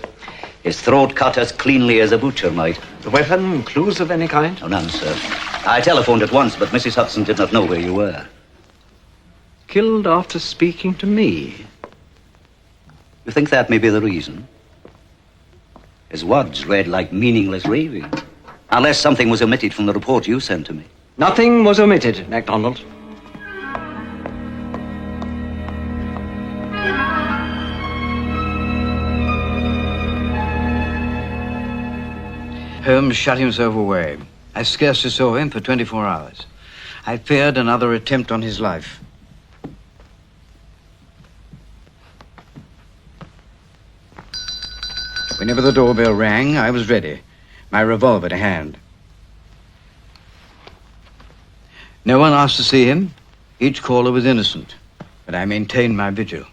His throat cut as cleanly as a butcher might. The weapon, clues of any kind? Oh, none, sir. I telephoned at once, but Mrs. Hudson did not know where you were. Killed after speaking to me. You think that may be the reason? His words read like meaningless raving. Unless something was omitted from the report you sent to me. Nothing was omitted, MacDonald. Holmes shut himself away. I scarcely saw him for 24 hours. I feared another attempt on his life. Whenever the doorbell rang, I was ready, my revolver to hand. No one asked to see him. Each caller was innocent, but I maintained my vigil.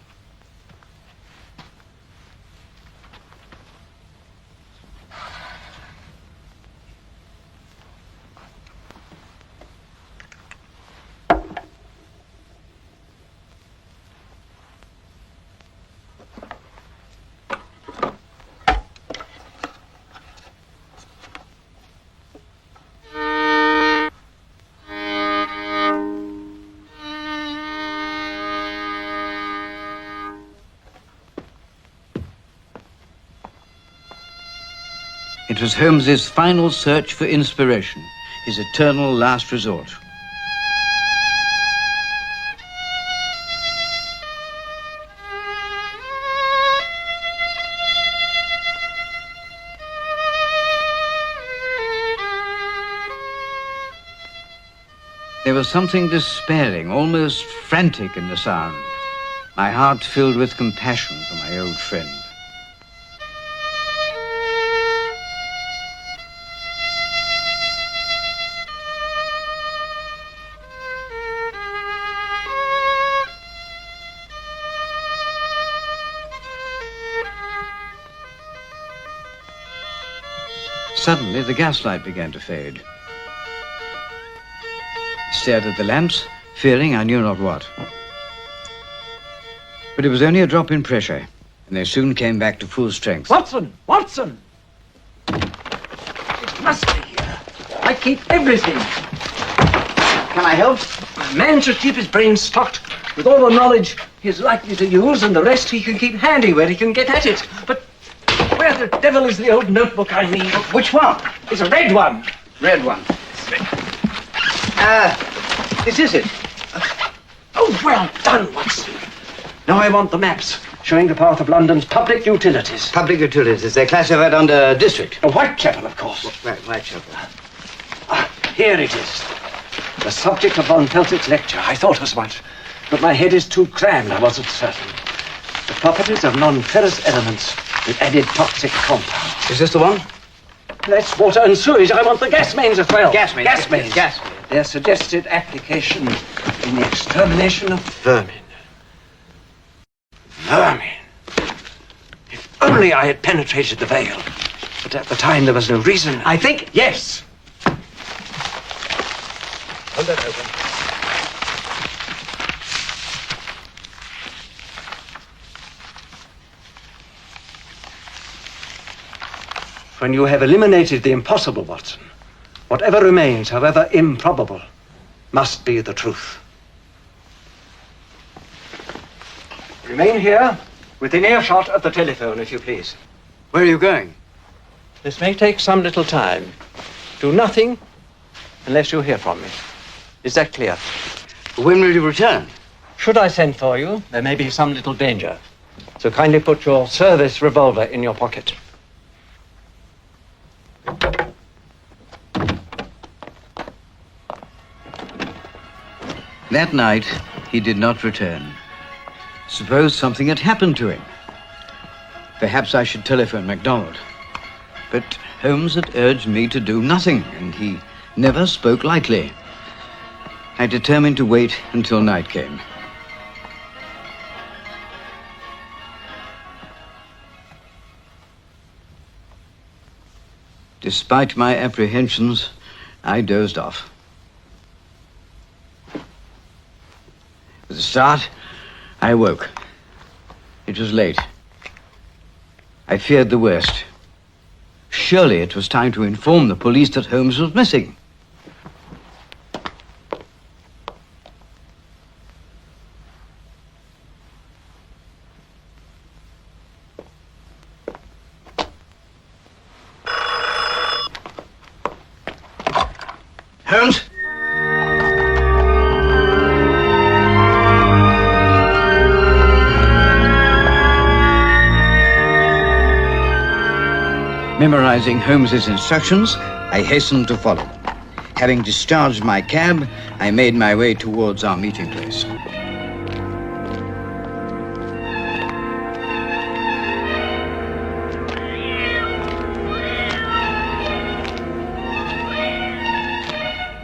It was Holmes's final search for inspiration, his eternal last resort. There was something despairing, almost frantic in the sound. My heart filled with compassion for my old friend. Suddenly, the gaslight began to fade. I stared at the lamps, fearing I knew not what. But it was only a drop in pressure, and they soon came back to full strength. Watson! Watson! It must be here. I keep everything. Can I help? A man should keep his brain stocked with all the knowledge he's likely to use, and the rest he can keep handy where he can get at it. But where the devil is the old notebook I need? Which one? It's a red one. Red one. This is it. Oh, well done, Watson. Now I want the maps showing the path of London's public utilities. Public utilities. They're classified under district. Whitechapel, of course. Right, Whitechapel. Here it is. The subject of Von Peltic's lecture. I thought as much. But my head is too crammed, I wasn't certain. The properties of non-ferrous elements with added toxic compounds. Is this the one? That's water and sewage. I want the gas mains as well. Gas mains. Gas mains. Gas mains. Their suggested application in the extermination of vermin. Vermin. If only I had penetrated the veil. But at the time there was no reason. I think, yes. Hold that open. When you have eliminated the impossible, Watson, whatever remains, however improbable, must be the truth. Remain here, within earshot of the telephone, if you please. Where are you going? This may take some little time. Do nothing unless you hear from me. Is that clear? When will you return? Should I send for you, there may be some little danger. So kindly put your service revolver in your pocket. That night, he did not return. Suppose something had happened to him. Perhaps I should telephone MacDonald. But Holmes had urged me to do nothing, and he never spoke lightly. I determined to wait until night came. Despite my apprehensions, I dozed off. With a start, I woke. It was late. I feared the worst. Surely it was time to inform the police that Holmes was missing. Holmes? Memorizing Holmes's instructions, I hastened to follow them. Having discharged my cab, I made my way towards our meeting place.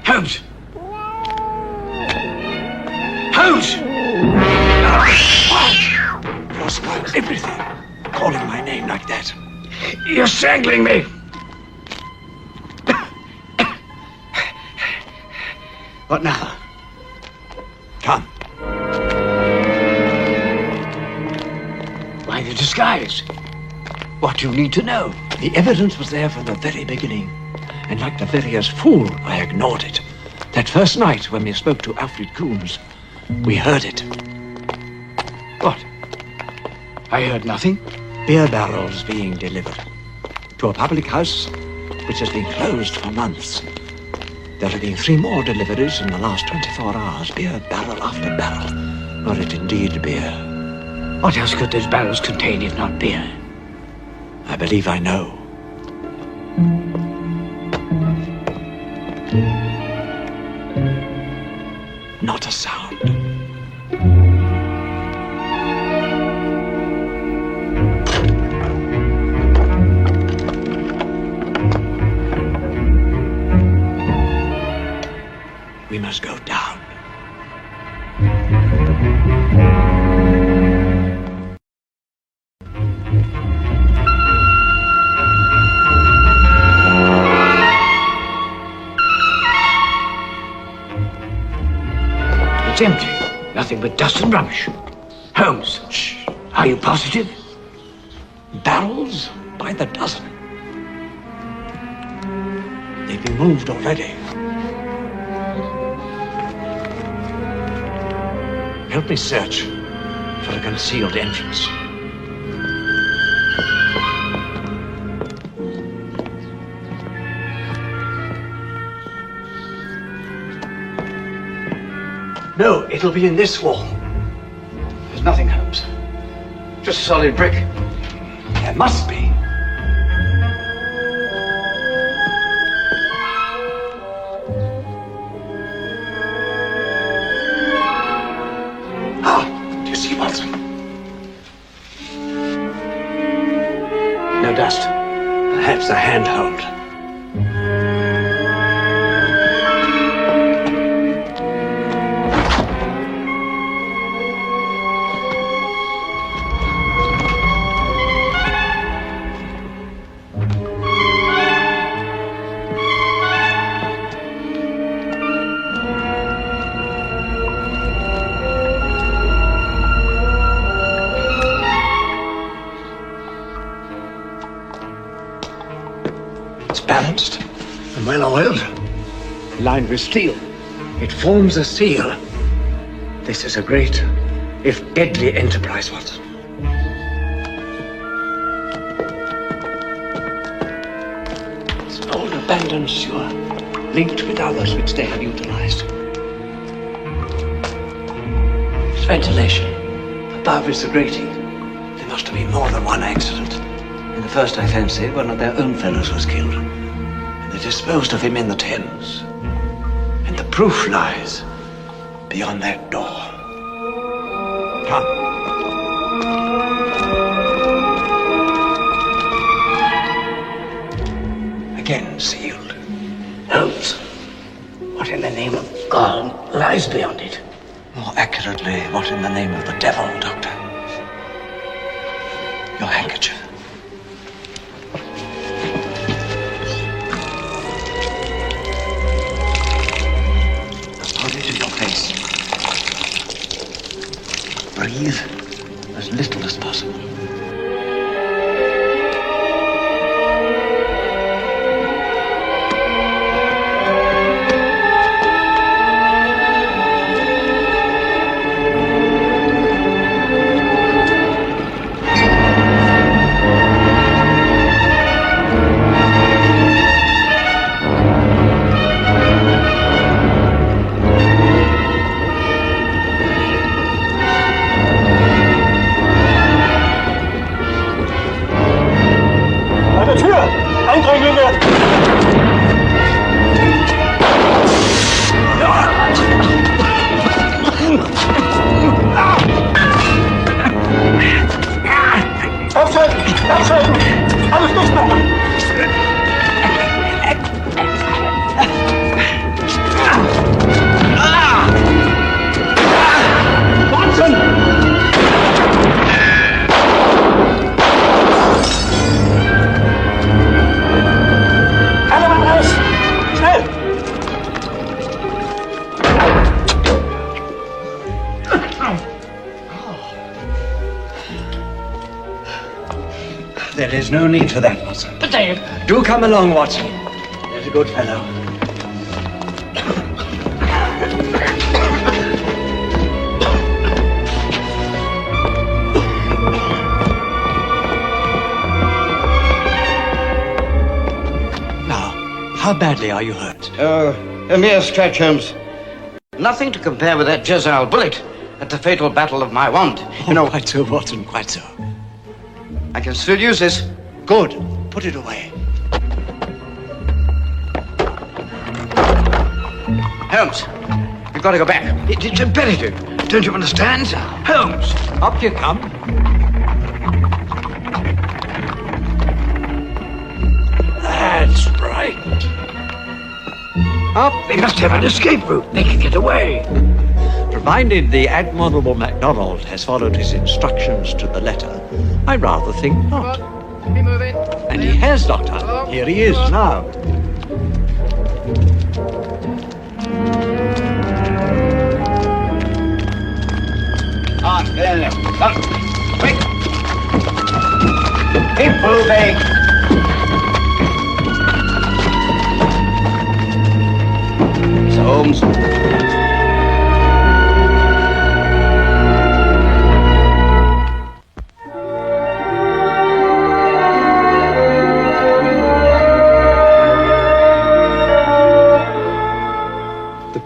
Holmes! Holmes! You'll spoil everything, calling my name like that. You're strangling me! What now? Come. Why the disguise? What do you need to know? The evidence was there from the very beginning. And like the veriest fool, I ignored it. That first night when we spoke to Alfred Coombs, we heard it. What? I heard nothing. Beer barrels being delivered to a public house which has been closed for months. There have been 3 more deliveries in the last 24 hours, beer barrel after barrel. Were it indeed beer? What else could those barrels contain if not beer? I believe I know. Not a sound. We must go down. It's empty. Nothing but dust and rubbish. Holmes, shh. Are you positive? Barrels by the dozen. They've been moved already. Help me search for a concealed entrance. No, it'll be in this wall. There's nothing, Holmes. Just a solid brick. There must be. Ah, do you see, Watson? No dust. Perhaps a handhold. Balanced and well oiled, lined with steel. It forms a seal. This is a great, if deadly enterprise, Watson. It's an old abandoned sewer, linked with others which they have utilized. It's ventilation. Above is the grating. There must have been more than one accident. In the first, I fancy, one of their own fellows was killed. And they disposed of him in the Thames. And the proof lies beyond that door. Come. Again sealed. Holmes, what in the name of God lies beyond it? More accurately, what in the name of the devil, Doctor? Your handkerchief. breathe as little as possible. There is no need for that, Watson. But Dave... Do come along, Watson. There's a good fellow. Now, how badly are you hurt? Oh, a mere scratch, Holmes. Nothing to compare with that Jezal bullet at the fatal battle of my wand. You know, quite so, Watson, quite so. I can still use this. Good. Put it away. Holmes, you've got to go back. It's imperative. Don't you understand? Holmes, up you come. That's right. Up. They must have an escape route. They can get away. Provided the admirable MacDonald has followed his instructions to the letter, I rather think not. Be moving. And he has, Doctor. Here he is now. On, get in there. Come. Quick. Keep moving. Mr. Holmes.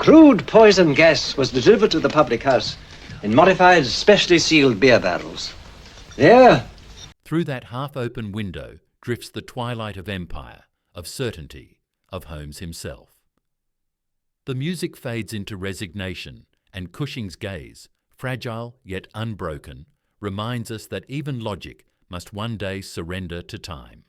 Crude poison gas was delivered to the public house in modified, specially sealed beer barrels. There. Through that half-open window drifts the twilight of empire, of certainty, of Holmes himself. The music fades into resignation, and Cushing's gaze, fragile yet unbroken, reminds us that even logic must one day surrender to time.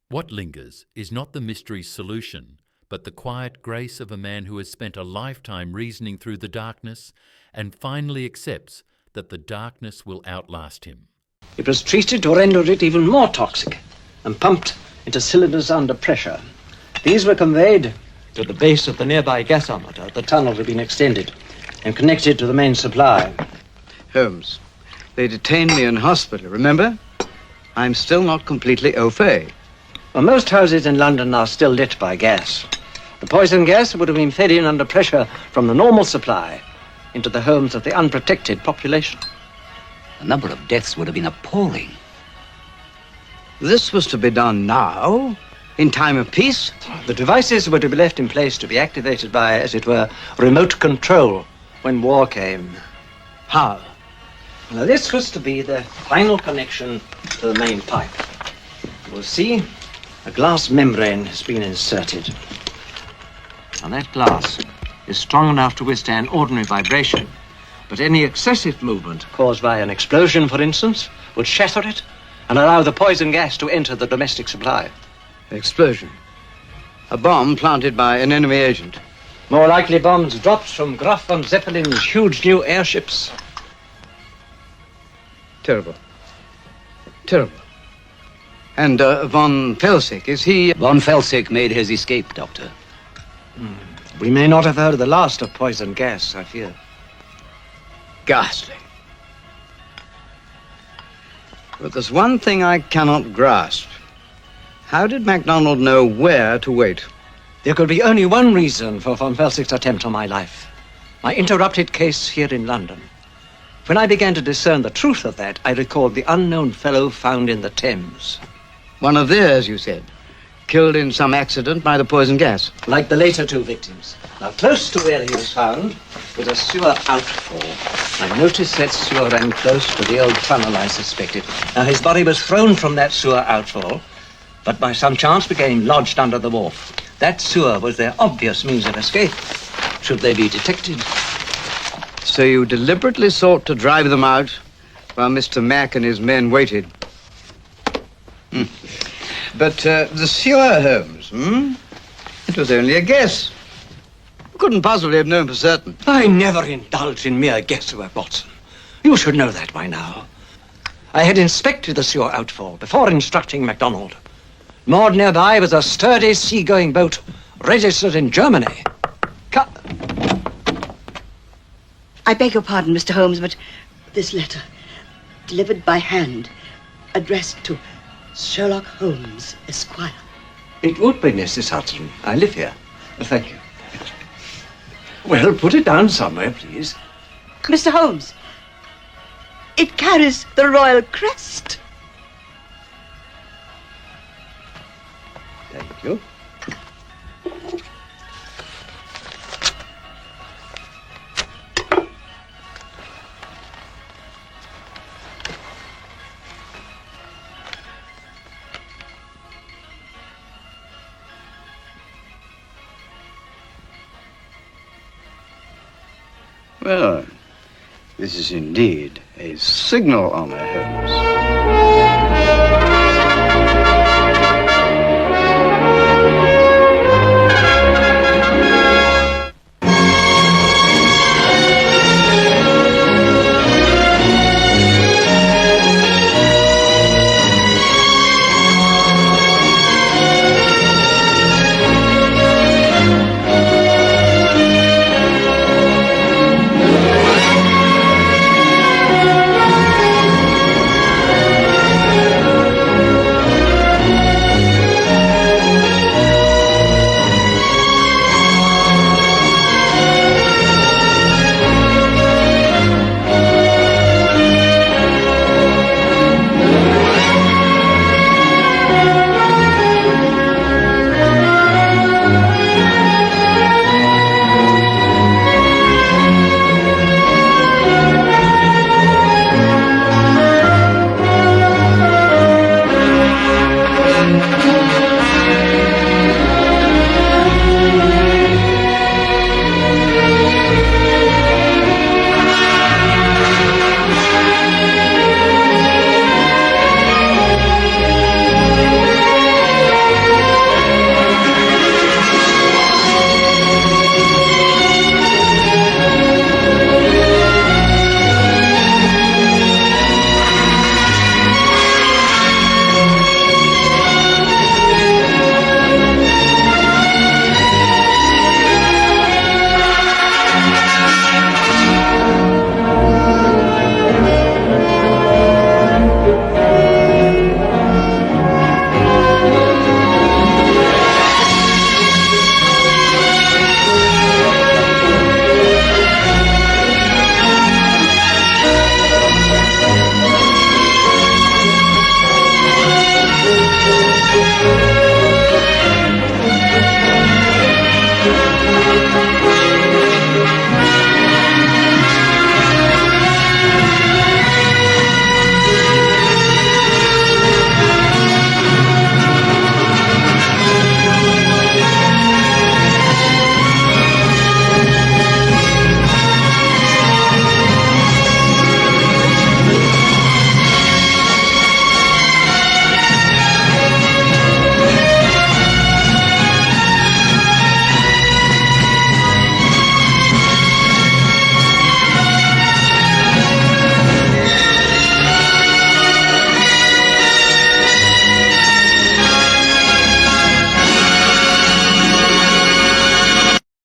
What lingers is not the mystery's solution, but the quiet grace of a man who has spent a lifetime reasoning through the darkness and finally accepts that the darkness will outlast him. It was treated to render it even more toxic and pumped into cylinders under pressure. These were conveyed to the base of the nearby gasometer. The tunnel had been extended and connected to the main supply. Holmes, they detained me in hospital, remember? I'm still not completely au fait. Well, most houses in London are still lit by gas. The poison gas would have been fed in under pressure from the normal supply into the homes of the unprotected population. The number of deaths would have been appalling. This was to be done now, in time of peace? The devices were to be left in place to be activated by, as it were, remote control when war came. How? Now, this was to be the final connection to the main pipe. You will see a glass membrane has been inserted. Now, that glass is strong enough to withstand ordinary vibration, but any excessive movement caused by an explosion, for instance, would shatter it and allow the poison gas to enter the domestic supply. Explosion? A bomb planted by an enemy agent? More likely bombs dropped from Graf von Zeppelin's huge new airships. Terrible. Terrible. And von Felsick, is he... Von Felsick made his escape, Doctor. We may not have heard the last of poison gas, I fear. Ghastly. But there's one thing I cannot grasp. How did MacDonald know where to wait? There could be only one reason for Von Felsig's attempt on my life. My interrupted case here in London. When I began to discern the truth of that, I recalled the unknown fellow found in the Thames. One of theirs, you said. Killed in some accident by the poison gas. Like the later two victims. Now, close to where he was found was a sewer outfall. I noticed that sewer ran close to the old tunnel I suspected. Now, his body was thrown from that sewer outfall, but by some chance became lodged under the wharf. That sewer was their obvious means of escape, should they be detected. So you deliberately sought to drive them out while Mr. Mack and his men waited. But the sewer, Holmes, It was only a guess. You couldn't possibly have known for certain. I never indulge in mere guesswork, Watson. You should know that by now. I had inspected the sewer outfall before instructing MacDonald. Moored nearby was a sturdy seagoing boat registered in Germany. I beg your pardon, Mr. Holmes, but this letter, delivered by hand, addressed to Sherlock Holmes, Esquire. It would be, Mrs. Hudson. I live here. Thank you. Well, put it down somewhere, please. Mr. Holmes, it carries the royal crest. Thank you. Well, this is indeed a signal honor, Holmes.